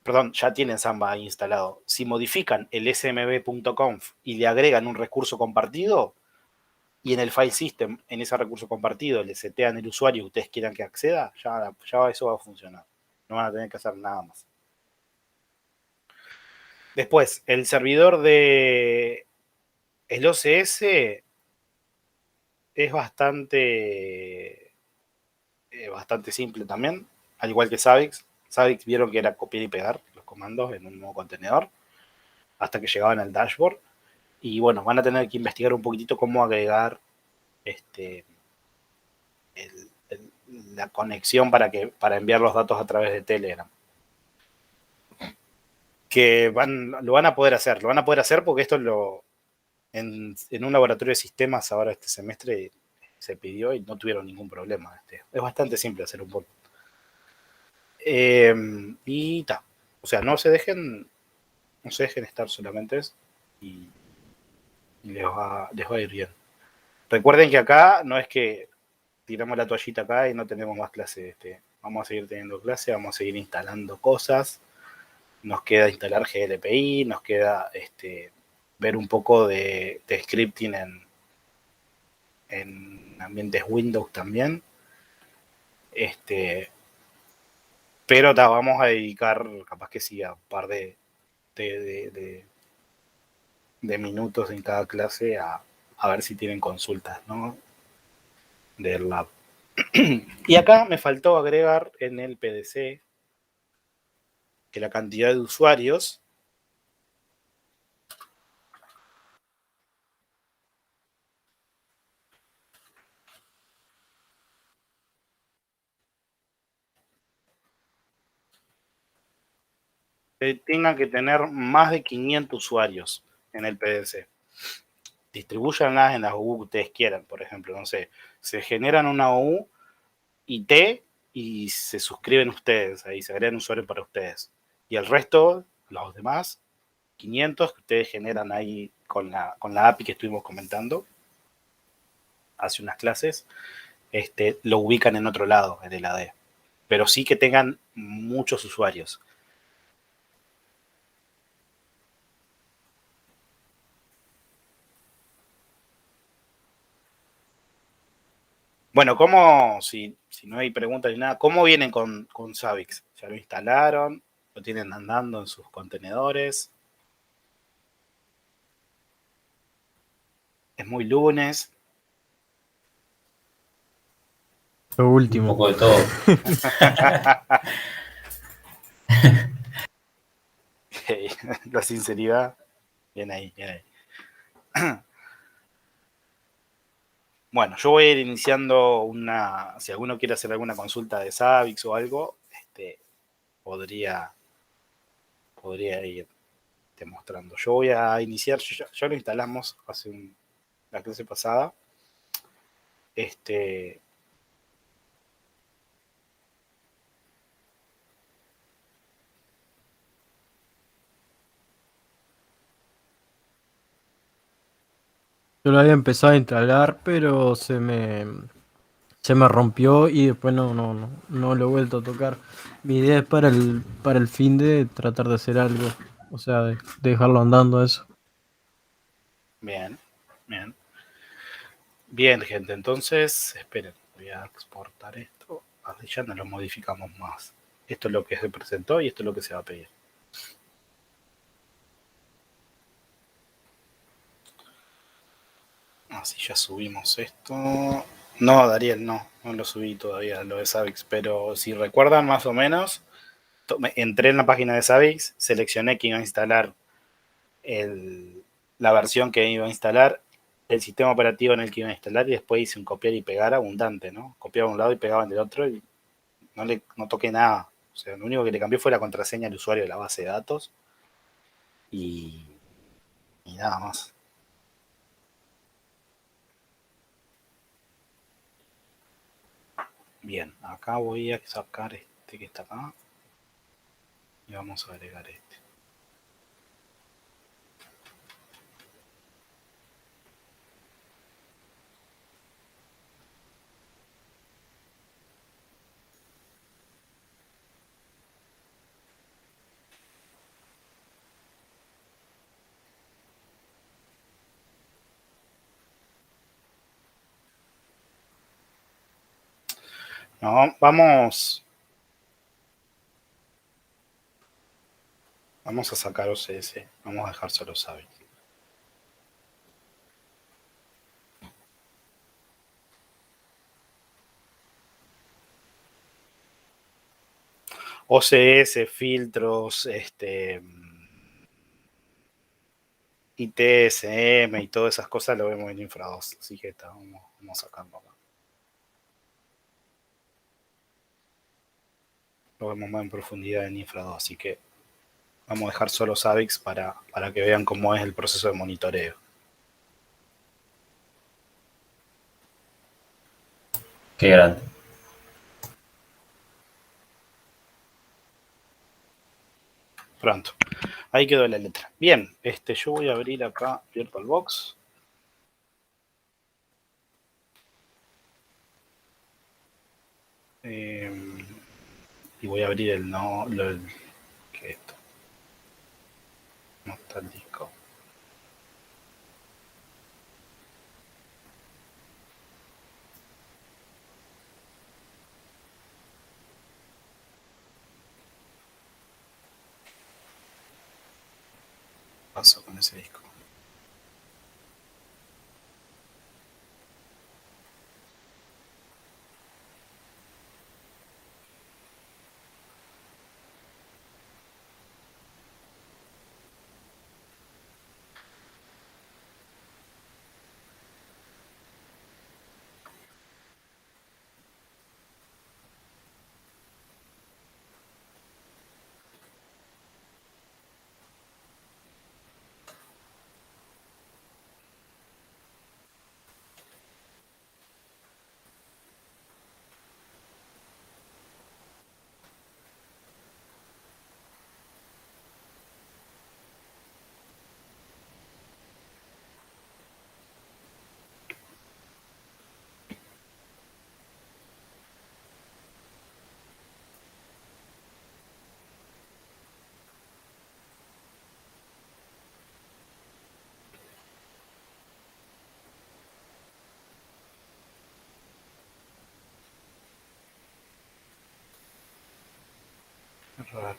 Perdón, ya tienen Samba ahí instalado. Si modifican el smb.conf y le agregan un recurso compartido, y en el file system, en ese recurso compartido, le setean el usuario que ustedes quieran que acceda, ya eso va a funcionar. No van a tener que hacer nada más. Después, el servidor de el OCS es bastante simple también, al igual que Savix. Savix vieron que era copiar y pegar los comandos en un nuevo contenedor hasta que llegaban al dashboard. Y bueno, van a tener que investigar un poquitito cómo agregar el, el, la conexión para enviar los datos a través de Telegram. Que lo van a poder hacer porque esto en un laboratorio de sistemas ahora este semestre se pidió y no tuvieron ningún problema. Es bastante simple hacer un bot. Y ta. O sea, no se dejen estar solamente y les va a ir bien. Recuerden que acá no es que tiramos la toallita acá y no tenemos más clase. Vamos a seguir teniendo clase, vamos a seguir instalando cosas. Nos queda instalar GLPI, nos queda ver un poco de scripting en ambientes Windows también. Pero vamos a dedicar, capaz que sí, a un par de minutos en cada clase a ver si tienen consultas, ¿no? Del lab. Y acá me faltó agregar en el PDC que la cantidad de usuarios tengan que tener más de 500 usuarios en el PDC. Distribuyanlas en las OU que ustedes quieran, por ejemplo, no sé, se generan una OU IT y se suscriben ustedes, ahí se agregan usuarios para ustedes. Y el resto, los demás, 500 que ustedes generan ahí con la API que estuvimos comentando hace unas clases, lo ubican en otro lado, en el AD. Pero sí que tengan muchos usuarios. Bueno, si no hay preguntas ni nada, ¿cómo vienen con Savix? ¿Ya lo instalaron? ¿Lo tienen andando en sus contenedores? ¿Es muy lunes? Lo Un último. poco de todo. La sinceridad. Bien ahí, bien ahí. Bueno, yo voy a ir iniciando si alguno quiere hacer alguna consulta de Savix o algo, podría ir mostrando. Yo voy a iniciar, ya lo instalamos la clase pasada. Yo lo había empezado a instalar, pero se me rompió y después no lo he vuelto a tocar. Mi idea es para el fin de tratar de hacer algo. O sea, de dejarlo andando eso. Bien, bien. Bien, gente, entonces, esperen, voy a exportar esto. Así ya no lo modificamos más. Esto es lo que se presentó y esto es lo que se va a pedir. Así ya subimos esto. No, Dariel, no lo subí todavía, lo de Savix, pero si recuerdan más o menos, entré en la página de Savix, seleccioné que iba a instalar el, la versión que iba a instalar, el sistema operativo en el que iba a instalar y después hice un copiar y pegar abundante, ¿no? Copiaba de un lado y pegaba en el otro y no toqué nada. O sea, lo único que le cambié fue la contraseña al usuario de la base de datos y, y nada más. Bien, acá voy a sacar este que está acá y vamos a agregar este. No, vamos a sacar OCS, vamos a dejar solo Savi. OCS, filtros, ITSM y todas esas cosas lo vemos en Infra 2, así que vamos a sacarlo acá. Lo vemos más en profundidad en Infra 2, así que vamos a dejar solo Savix para que vean cómo es el proceso de monitoreo. Qué grande. Pronto. Ahí quedó la letra. Bien, yo voy a abrir acá VirtualBox. Y voy a abrir el no. ¿Qué es esto? No está el disco. ¿Qué pasó con ese disco? Es raro.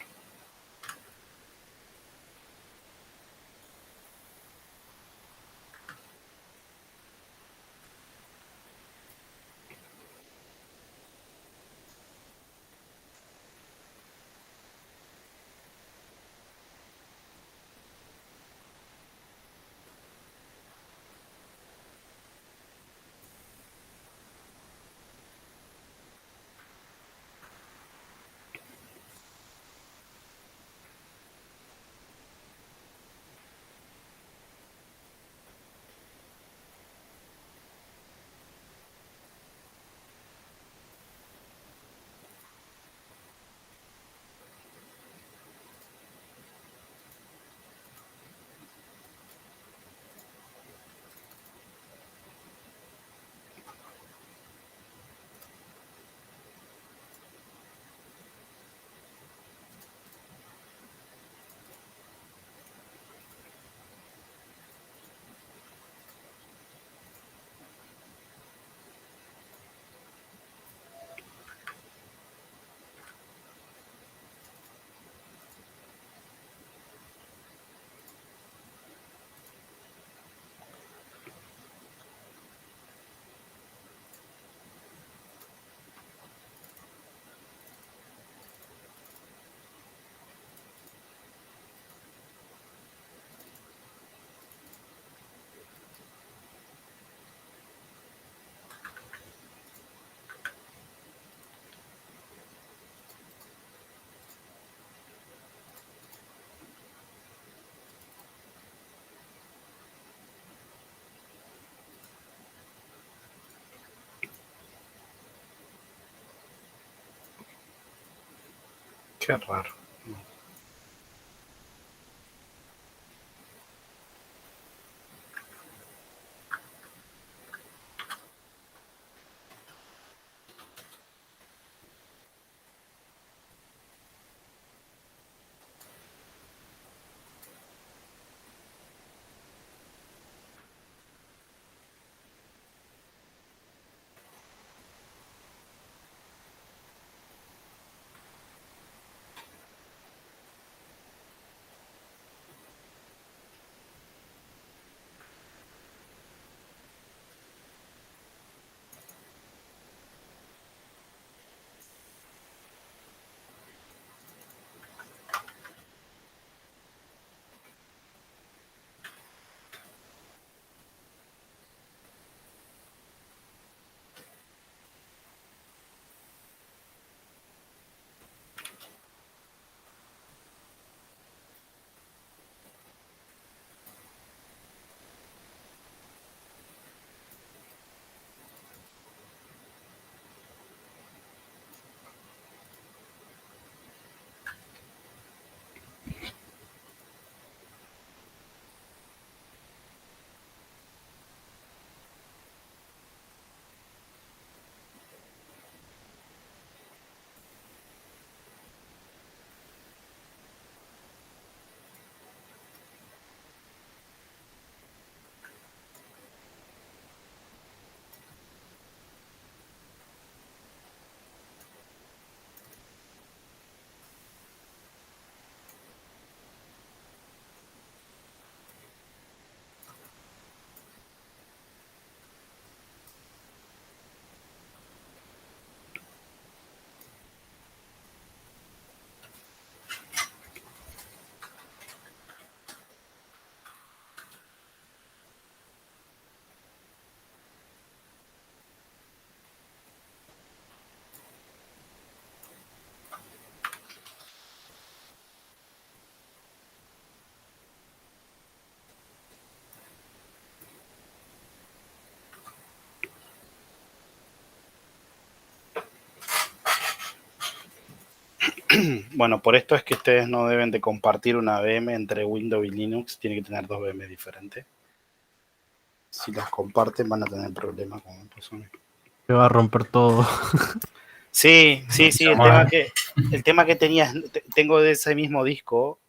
Qué raro. Bueno, por esto es que ustedes no deben de compartir una VM entre Windows y Linux. Tiene que tener dos VM diferentes. Si las comparten van a tener problemas con personas. Se va a romper todo. Sí. Llamar. El tema que tenía, tengo de ese mismo disco.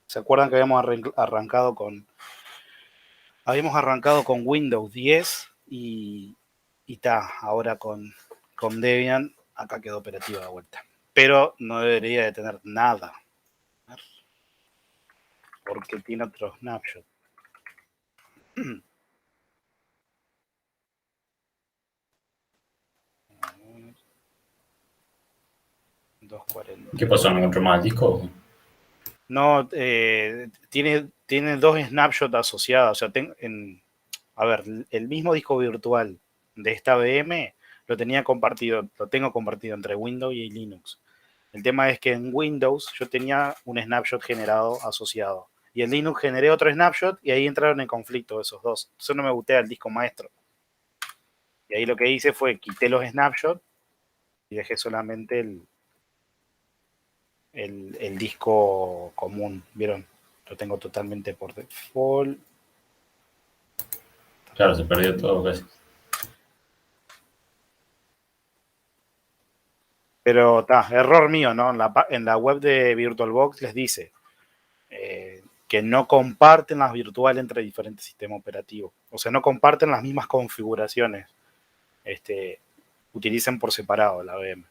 ¿Se acuerdan que habíamos arrancado con Windows 10 y ahora con Debian, acá quedó operativa de vuelta. Pero no debería de tener nada, porque tiene otro snapshot. 240. ¿Qué pasó? ¿No encontró más el disco? No, tiene dos snapshots asociados. O sea, a ver, el mismo disco virtual de esta VM lo tengo compartido entre Windows y Linux. El tema es que en Windows yo tenía un snapshot generado asociado. Y en Linux generé otro snapshot y ahí entraron en conflicto esos dos. Eso no me gusté el disco maestro. Y ahí lo que hice fue quité los snapshots y dejé solamente el disco común. ¿Vieron? Lo tengo totalmente por default. Claro, se perdió todo casi. Pero error mío, ¿no? En la web de VirtualBox les dice que no comparten las virtuales entre diferentes sistemas operativos. O sea, no comparten las mismas configuraciones. Utilicen por separado la VM.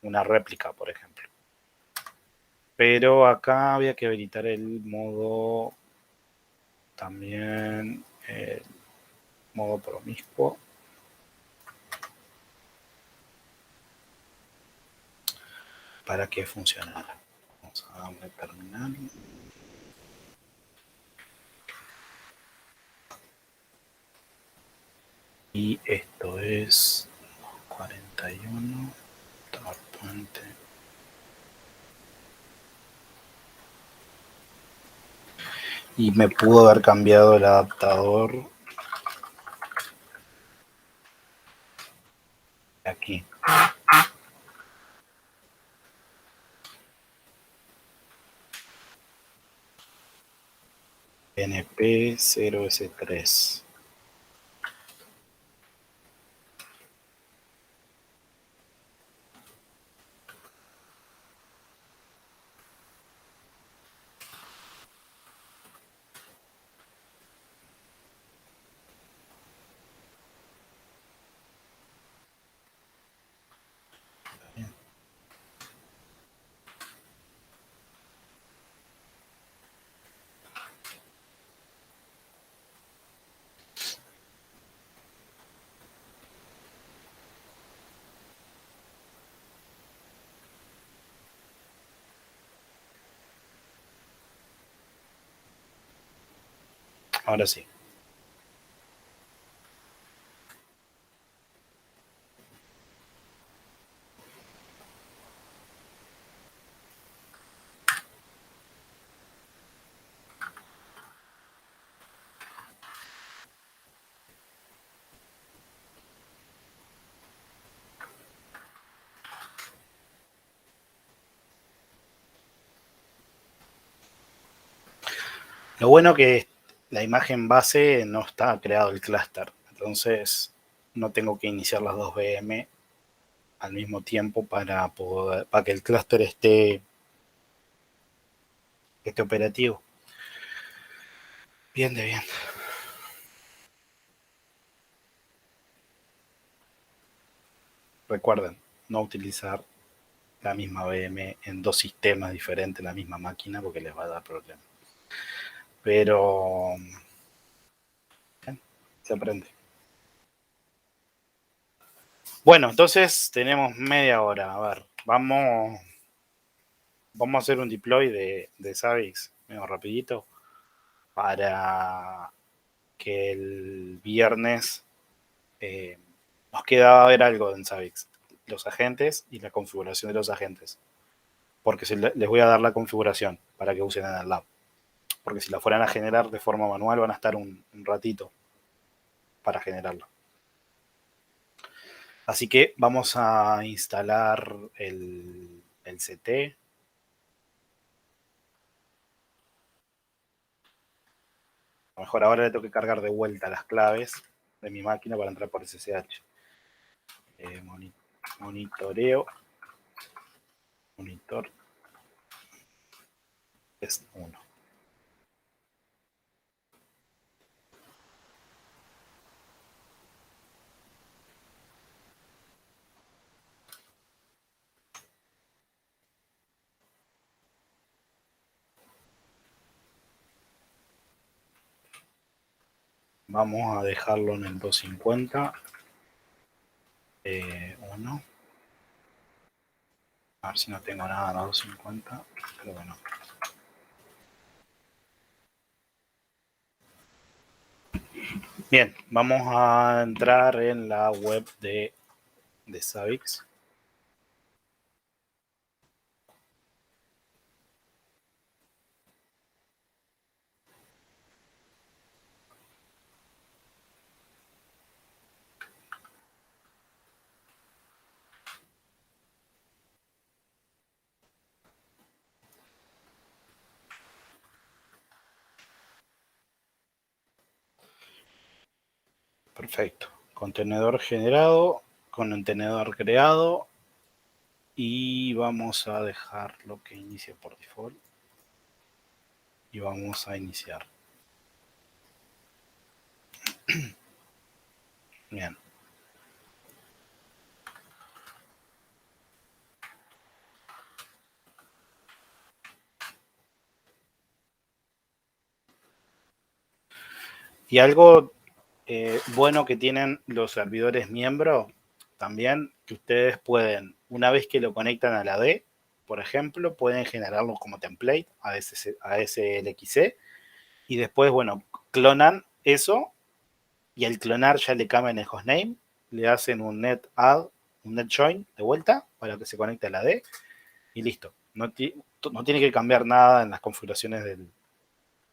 Una réplica, por ejemplo. Pero acá había que habilitar el modo también, el modo promiscuo. Para que funcionara. Vamos a darle terminal. Y esto es 41. Puente. Y me pudo haber cambiado el adaptador aquí. NP0S3. Ahora sí. Lo bueno que la imagen base no está creado el clúster, entonces no tengo que iniciar las dos VM al mismo tiempo para que el clúster esté operativo. Bien de bien. Recuerden, no utilizar la misma VM en dos sistemas diferentes en la misma máquina porque les va a dar problemas. Pero se aprende. Bueno, entonces tenemos media hora. A ver, vamos a hacer un deploy de Zabbix medio rapidito para que el viernes nos queda ver algo en Zabbix, los agentes y la configuración de los agentes, porque les voy a dar la configuración para que usen en el lab, porque si la fueran a generar de forma manual van a estar un ratito para generarlo. Así que vamos a instalar el CT. A lo mejor ahora le tengo que cargar de vuelta las claves de mi máquina para entrar por SSH. Monitoreo. Monitor. Test 1. Vamos a dejarlo en el 250. 1. A ver si no tengo nada en la 250. Creo que no. Bien, vamos a entrar en la web de Zabbix. Perfecto. Contenedor generado, contenedor creado. Y vamos a dejarlo que inicie por default. Y vamos a iniciar. Bien. Y algo bueno que tienen los servidores miembros también, que ustedes pueden, una vez que lo conectan a la D, por ejemplo, pueden generarlo como template a ASLXC y después, bueno, clonan eso y al clonar ya le cambian el hostname, le hacen un net add, un net join de vuelta para que se conecte a la D y listo. No tiene que cambiar nada en las configuraciones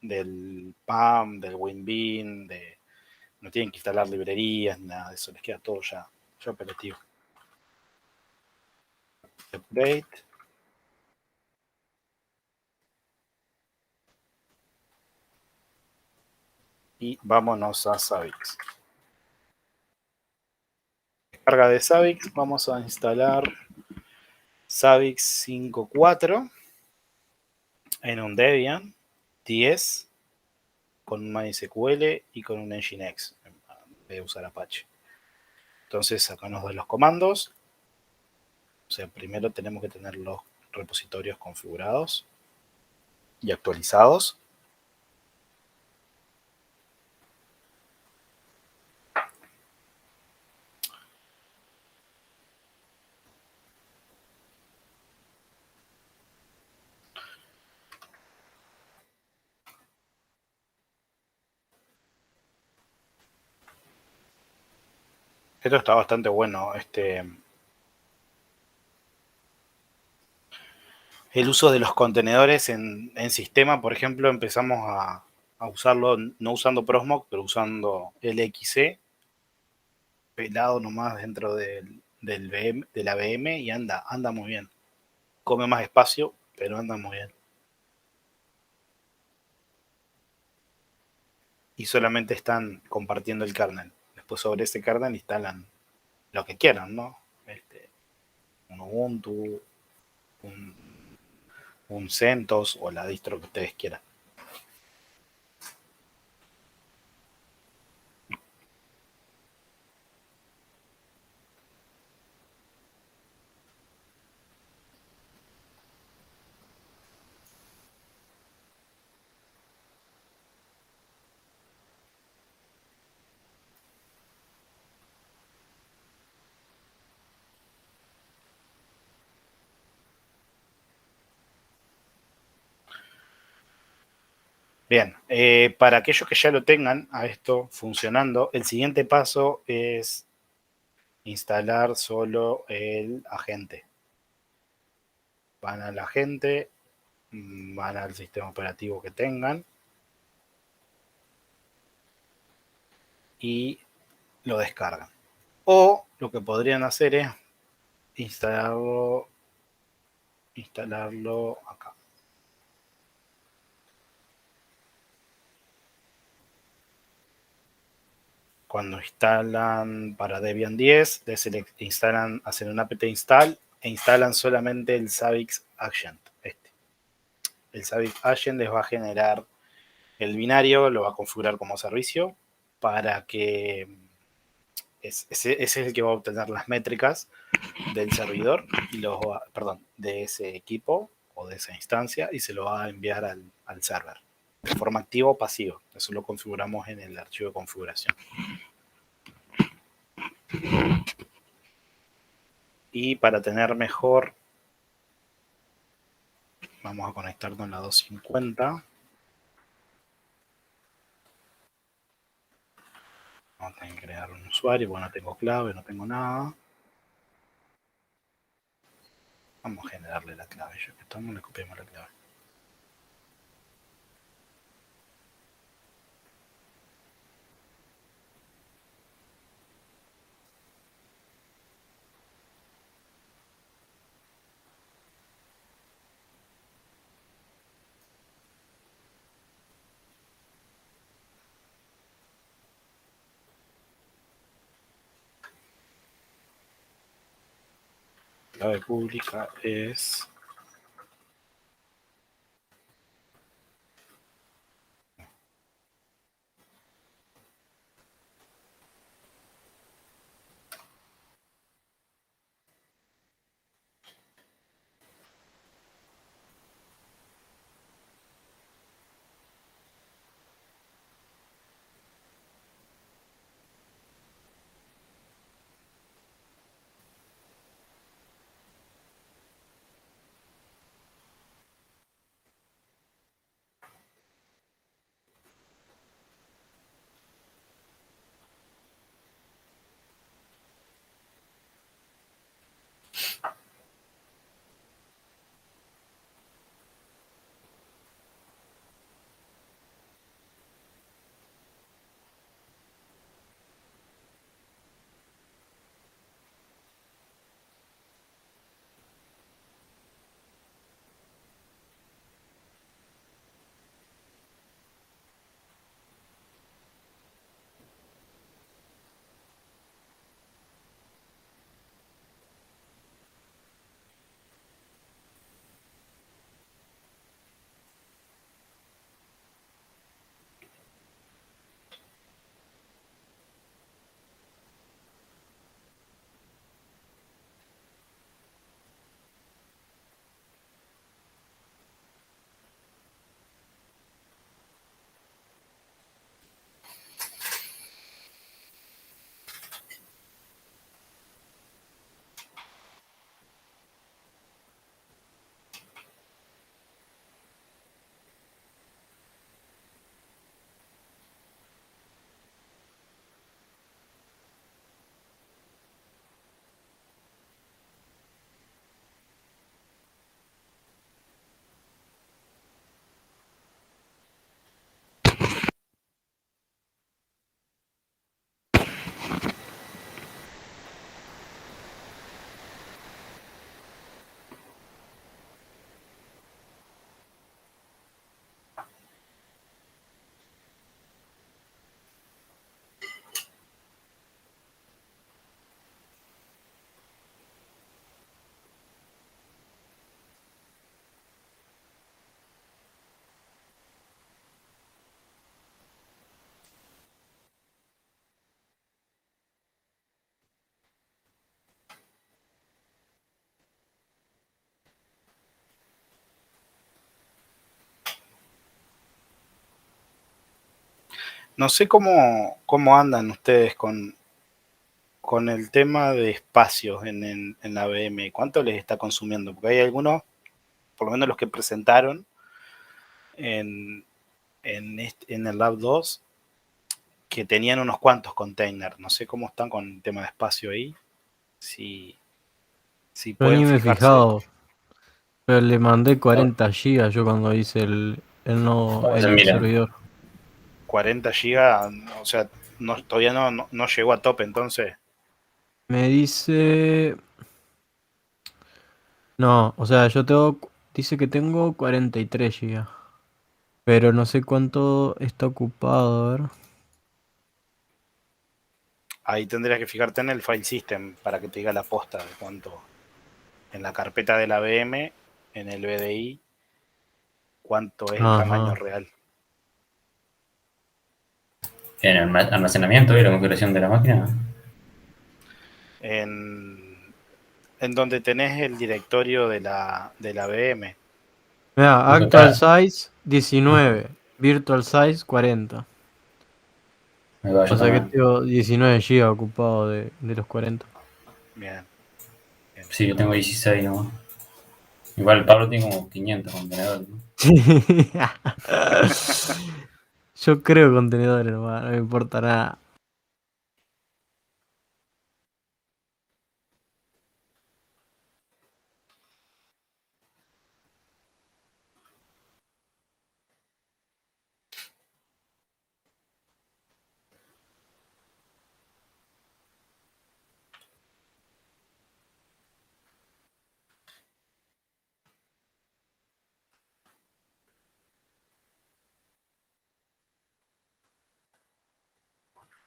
del PAM, del WinBean, no tienen que instalar librerías, nada de eso, les queda todo ya operativo. Update. y vámonos a Zabbix. Descarga de Zabbix, vamos a instalar Zabbix 5.4 en un Debian 10 con un MySQL y con un Nginx en vez de usar Apache. Entonces acá nos da los comandos. O sea, primero tenemos que tener los repositorios configurados y actualizados. Esto está bastante bueno. El uso de los contenedores en sistema, por ejemplo, empezamos a usarlo no usando Prosmoc, pero usando LXC, pelado nomás dentro del VM, de la VM y anda muy bien. Come más espacio, pero anda muy bien. Y solamente están compartiendo el kernel. Después sobre ese kernel instalan lo que quieran, ¿no? Un Ubuntu, un CentOS o la distro que ustedes quieran. Bien, para aquellos que ya lo tengan a esto funcionando, el siguiente paso es instalar solo el agente. Van al agente, van al sistema operativo que tengan y lo descargan. O lo que podrían hacer es instalarlo acá. Cuando instalan para Debian 10, hacen un apt install e instalan solamente el Zabbix Agent. El Zabbix Agent les va a generar el binario, lo va a configurar como servicio para que ese es el que va a obtener las métricas del servidor y de ese equipo o de esa instancia y se lo va a enviar al server de forma activa o pasiva. Eso lo configuramos en el archivo de configuración. Y para tener mejor, vamos a conectarnos en la 250. Vamos a tener que crear un usuario, bueno, no tengo clave, no tengo nada. Vamos a generarle la clave, ya que estamos, le copiamos la clave. La clave pública es No sé cómo andan ustedes con el tema de espacios en la VM. ¿Cuánto les está consumiendo? Porque hay algunos, por lo menos los que presentaron en, en el Lab 2, que tenían unos cuantos containers. No sé cómo están con el tema de espacio ahí. Si Yo ni pueden me he fijarse. fijado, pero le mandé Ahora 40 gigas yo cuando hice ¿Cómo se el mira? servidor. 40 gigas, o sea, todavía no llegó a tope entonces. Me dice... No, o sea, dice que tengo 43 gigas. Pero no sé cuánto está ocupado, a ver. Ahí tendrías que fijarte en el file system para que te diga la posta de cuánto. En la carpeta de la VM, en el BDI, cuánto es el tamaño Ajá. real. En el almacenamiento y la configuración de la máquina. En donde tenés el directorio de la VM. Mira, Eso actual está. size 19, virtual size 40. Me va, O yo sea que también. tengo 19 gigas ocupado de los 40. Bien, bien. Sí, yo tengo 16 nomás. Igual Pablo tiene como 500 contenedores, ¿no? Yo creo contenedores nomás, no me importa nada.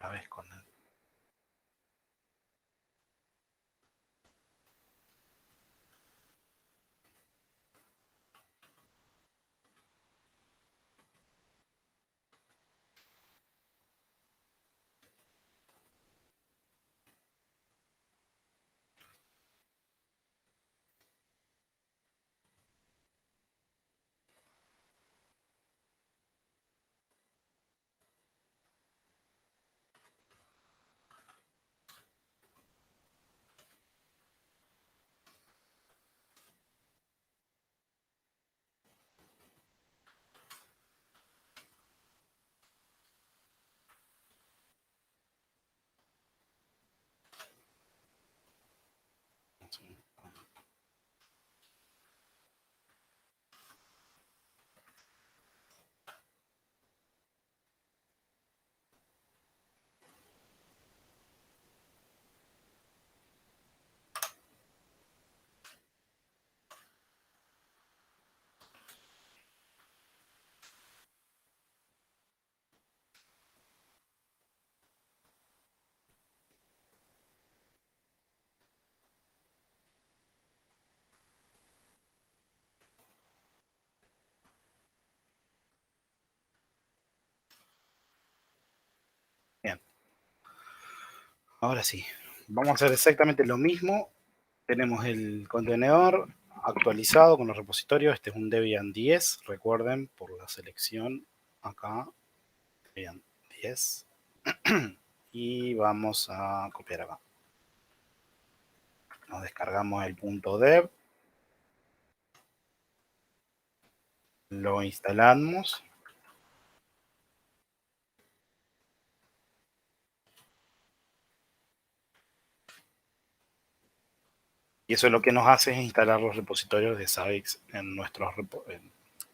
A ver, con bien. Ahora sí, vamos a hacer exactamente lo mismo. Tenemos el contenedor actualizado con los repositorios. Este es un Debian 10, recuerden, por la selección acá, Debian 10. Y vamos a copiar acá. Nos descargamos el .dev, lo instalamos. Y eso lo que nos hace es instalar los repositorios de Zabbix en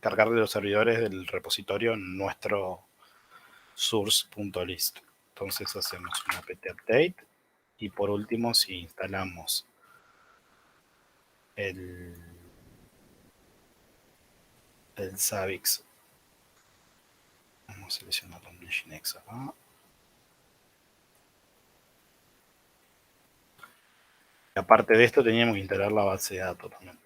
cargar de los servidores del repositorio en nuestro source.list. Entonces hacemos un apt update y por último, si instalamos el Zabbix, vamos a seleccionar los Nginx acá. Y aparte de esto, teníamos que instalar la base de datos también.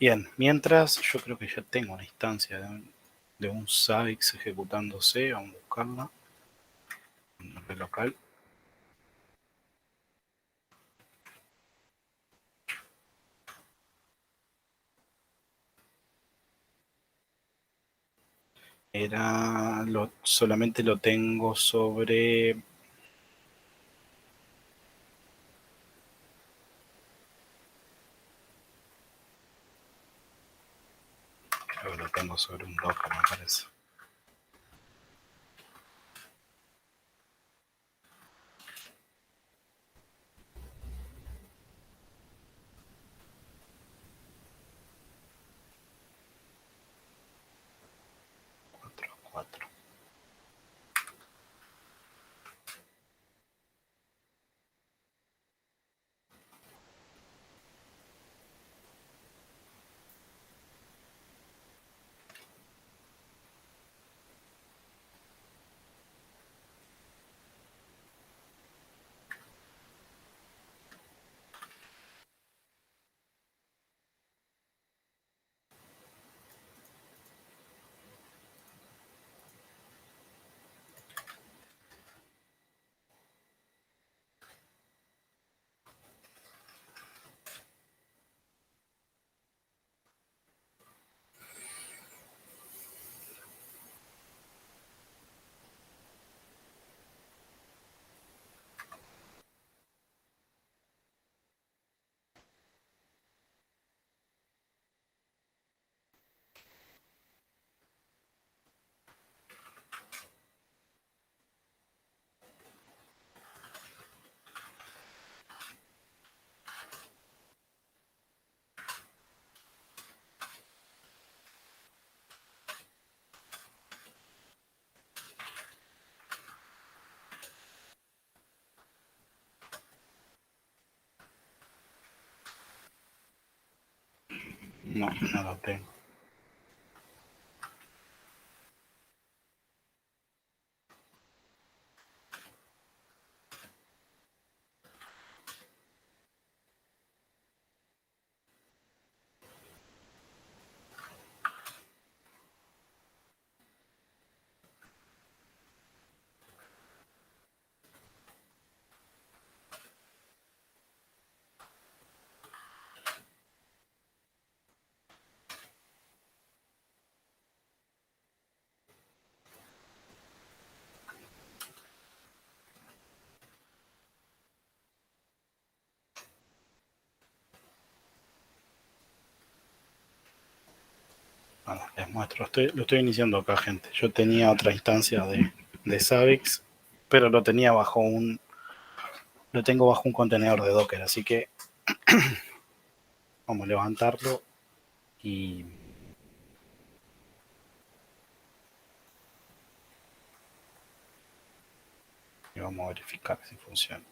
Bien, mientras yo creo que ya tengo una instancia de un Zabbix ejecutándose, vamos a buscarla en el local. Solamente lo tengo sobre... Creo que lo tengo sobre un Docker, me parece. Cuatro. No, no lo tengo. Bueno, les muestro. Lo estoy iniciando acá, gente. Yo tenía otra instancia de Zabbix, pero lo tengo bajo un contenedor de Docker, así que vamos a levantarlo y vamos a verificar si funciona.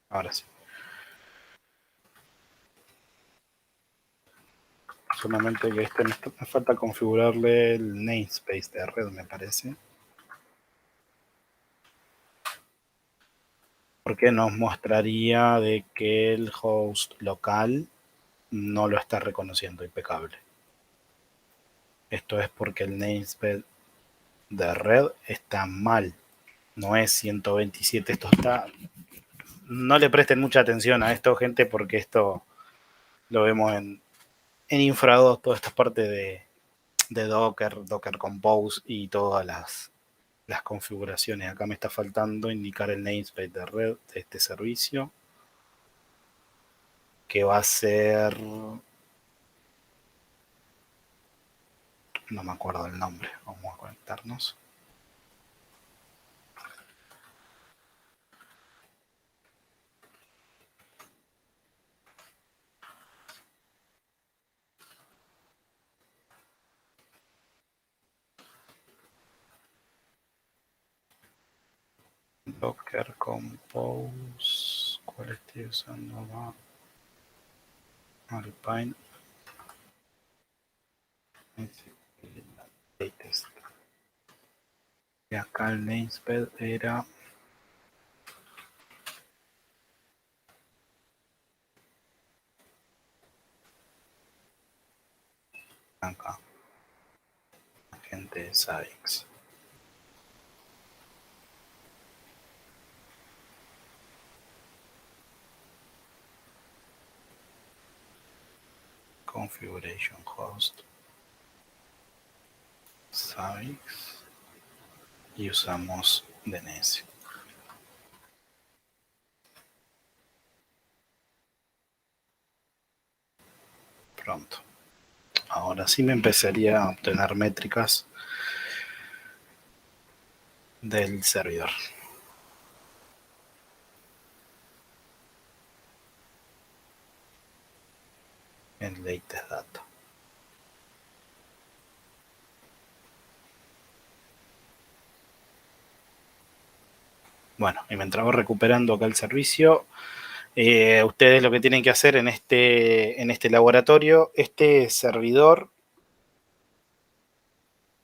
Ahora sí. Solamente que me falta configurarle el namespace de red, me parece. Porque nos mostraría de que el host local no lo está reconociendo impecable. Esto es porque el namespace de red está mal. No es 127, esto está... No le presten mucha atención a esto, gente, porque esto lo vemos en Infra 2, toda esta parte de Docker Compose y todas las configuraciones. Acá me está faltando indicar el namespace de red de este servicio, que va a ser... No me acuerdo el nombre. Vamos a conectarnos. Docker Compose. ¿Cuál estoy usando? Alpine. latest. Y acá el namespace era acá, agente de Zabbix. Configuration host Zabbix y usamos DNS. Pronto. Ahora sí me empezaría a obtener métricas del servidor. En latest data. Bueno, y mientras voy recuperando acá el servicio, ustedes lo que tienen que hacer en este laboratorio, este servidor,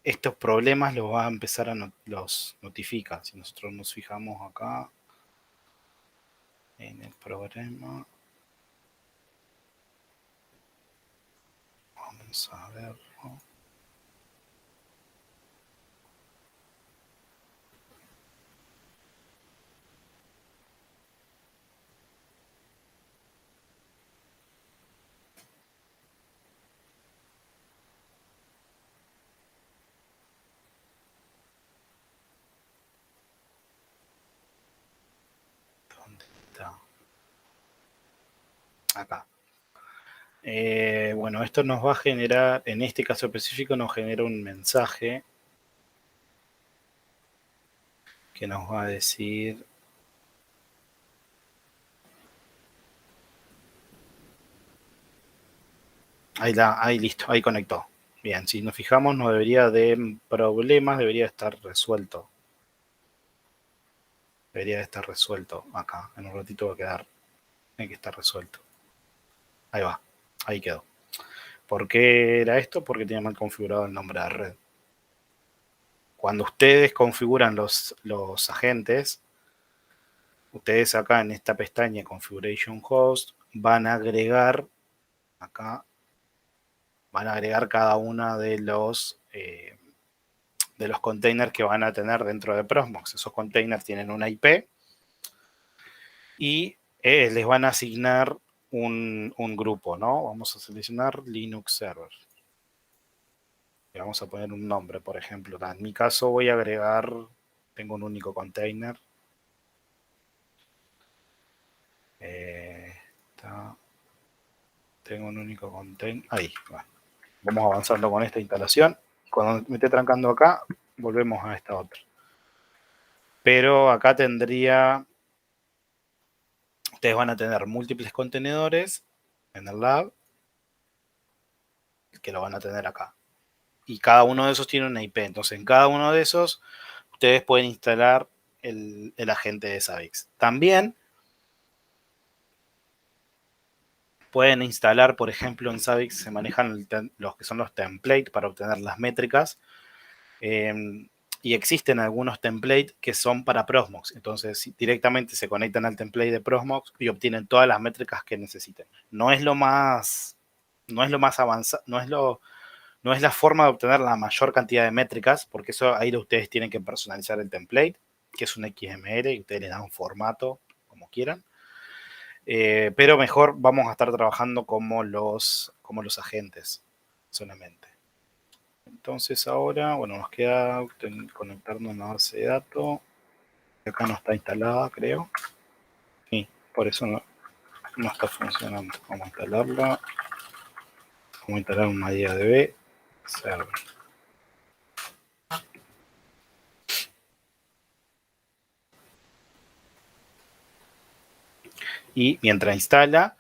estos problemas los va a empezar a los notifica. Si nosotros nos fijamos acá en el programa, vamos a ver. ¿Dónde está? Acá. Bueno, esto nos va a generar, en este caso específico, nos genera un mensaje que nos va a decir... Ahí listo, ahí conectó. Bien, si nos fijamos, no debería de problemas, debería estar resuelto. Debería de estar resuelto acá. En un ratito va a quedar, tiene que estar resuelto. Ahí va, ahí quedó. ¿Por qué era esto? Porque tenía mal configurado el nombre de red. Cuando ustedes configuran los agentes, ustedes acá en esta pestaña Configuration Host van a agregar acá, van a agregar cada una de los containers que van a tener dentro de Proxmox. Esos containers tienen una IP y les van a asignar un grupo, ¿no? Vamos a seleccionar Linux Server. Le vamos a poner un nombre, por ejemplo. En mi caso voy a agregar, tengo un único container. Tengo un único container. Ahí, bueno. Vamos avanzando con esta instalación. Cuando me esté trancando acá, volvemos a esta otra. Pero acá tendría... Ustedes van a tener múltiples contenedores en el lab que lo van a tener acá. Y cada uno de esos tiene una IP. Entonces, en cada uno de esos, ustedes pueden instalar el agente de Zabbix. También pueden instalar, por ejemplo, en Zabbix se manejan los que son los templates para obtener las métricas. Y existen algunos templates que son para Proxmox. Entonces, directamente se conectan al template de Proxmox y obtienen todas las métricas que necesiten. No es lo más avanzado, no es la forma de obtener la mayor cantidad de métricas, porque eso ahí ustedes tienen que personalizar el template, que es un XML, y ustedes le dan un formato como quieran. Pero mejor vamos a estar trabajando como los agentes solamente. Entonces ahora, bueno, nos queda conectarnos a una base de datos. Acá no está instalada, creo. Sí, por eso no está funcionando. Vamos a instalarla. Vamos a instalar un MariaDB server. Y mientras instala,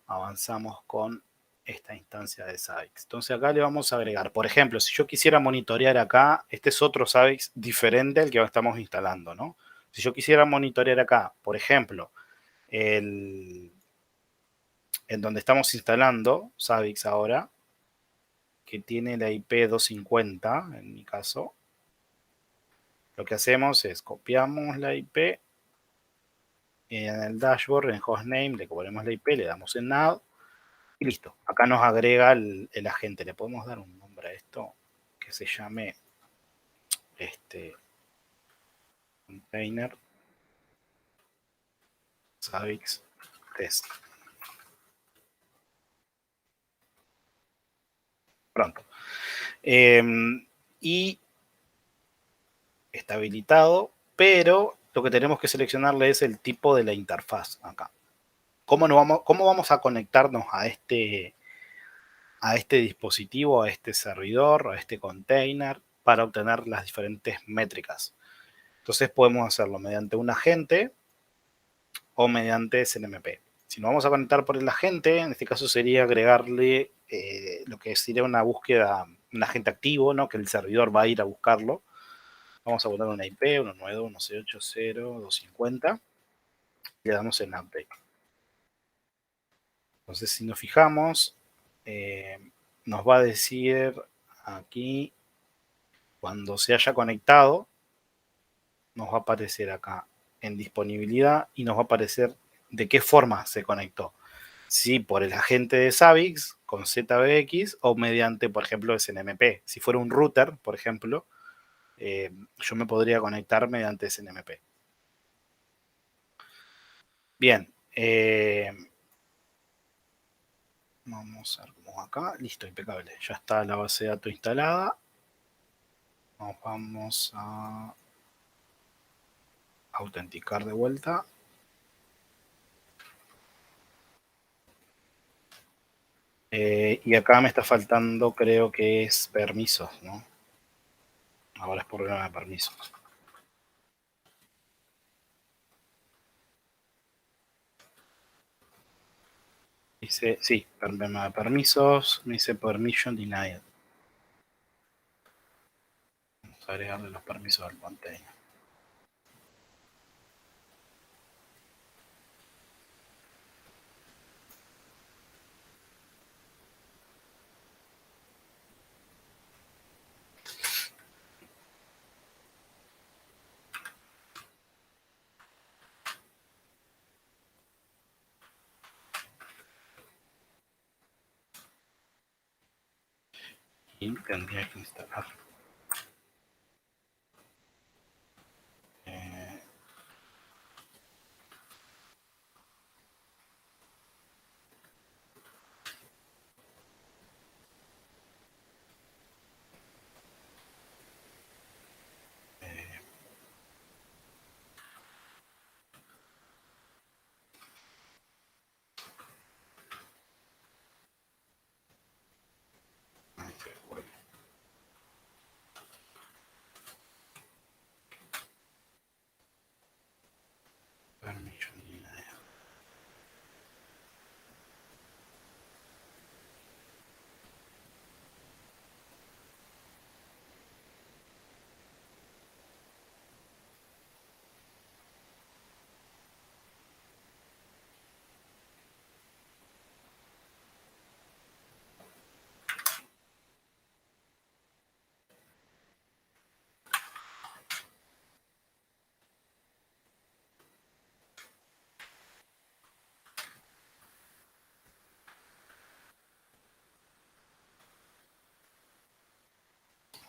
avanzamos con esta instancia de Zabbix. Entonces acá le vamos a agregar, por ejemplo, si yo quisiera monitorear acá, este es otro Zabbix diferente al que estamos instalando, ¿no? Si yo quisiera monitorear acá, por ejemplo, en donde estamos instalando Zabbix ahora, que tiene la IP 250, en mi caso, lo que hacemos es copiamos la IP en el dashboard, en hostname, le ponemos la IP, le damos en add y listo. Acá nos agrega el agente. Le podemos dar un nombre a esto que se llame container Zabbix test. Pronto. Y está habilitado, pero lo que tenemos que seleccionarle es el tipo de la interfaz acá. ¿Cómo vamos a conectarnos a este dispositivo, a este servidor, a este container, para obtener las diferentes métricas? Entonces podemos hacerlo mediante un agente o mediante SNMP. Si nos vamos a conectar por el agente, en este caso sería agregarle lo que sería una búsqueda, un agente activo, ¿no? Que el servidor va a ir a buscarlo. Vamos a poner una IP, 192.168.0.250. Le damos en update. Entonces, si nos fijamos, nos va a decir aquí, cuando se haya conectado, nos va a aparecer acá en disponibilidad y nos va a aparecer de qué forma se conectó. Si por el agente de Zabbix con ZBX o mediante, por ejemplo, SNMP. Si fuera un router, por ejemplo, yo me podría conectar mediante SNMP. Bien. Vamos a ver cómo acá. Listo, impecable. Ya está la base de datos instalada. Nos vamos a autenticar de vuelta. Y acá me está faltando, creo que es permisos, ¿no? Ahora es problema de permisos. Dice, sí, problema de permisos. Me dice permission denied. Vamos a agregarle los permisos al container. Y tendría que instalar. Permission denied.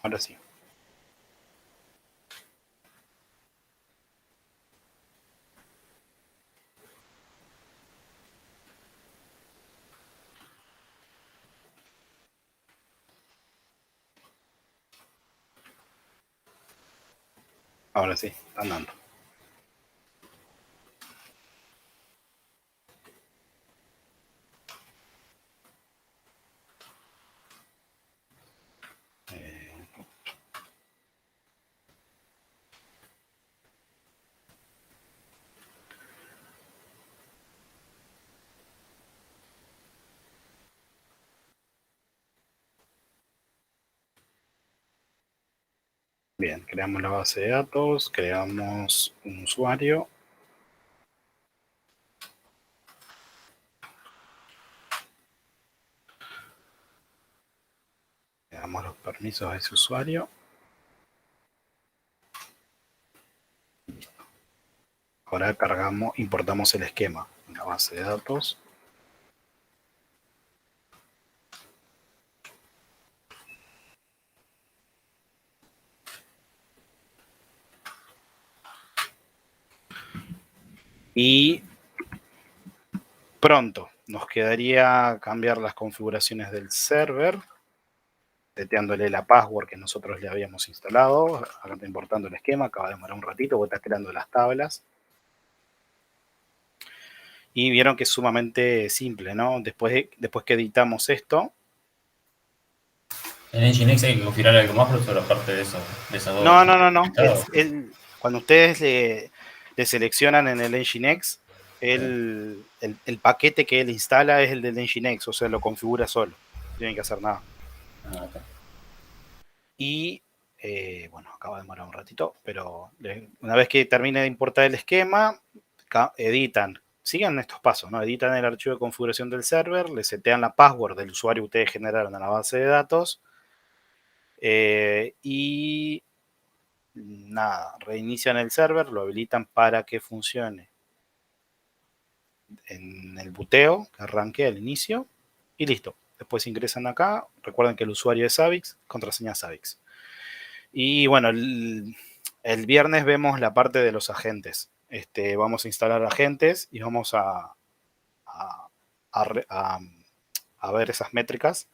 Ahora sí. Ahora sí, están dando. Bien, creamos la base de datos, creamos un usuario. Damos los permisos a ese usuario. Listo. Ahora importamos el esquema en la base de datos. Y pronto nos quedaría cambiar las configuraciones del server, seteándole la password que nosotros le habíamos instalado. Acá está importando el esquema, acaba de demorar un ratito, vos estás creando las tablas. Y vieron que es sumamente simple, ¿no? Después que editamos esto. En Nginx hay que configurar algo más, profesor, aparte de eso. De esas dos. No. Cuando ustedes le seleccionan en el Nginx, el paquete que él instala es el del Nginx, o sea, lo configura solo. No tienen que hacer nada. Okay. Y bueno, acaba de demorar un ratito, pero una vez que termine de importar el esquema, editan. Sigan estos pasos, ¿no? Editan el archivo de configuración del server, le setean la password del usuario que ustedes generaron en la base de datos. Y nada, reinician el server, lo habilitan para que funcione en el buteo, que arranque al inicio, y listo. Después ingresan acá, recuerden que el usuario es Savix, contraseña Savix. Y bueno, el viernes vemos la parte de los agentes. Vamos a instalar agentes y vamos a ver esas métricas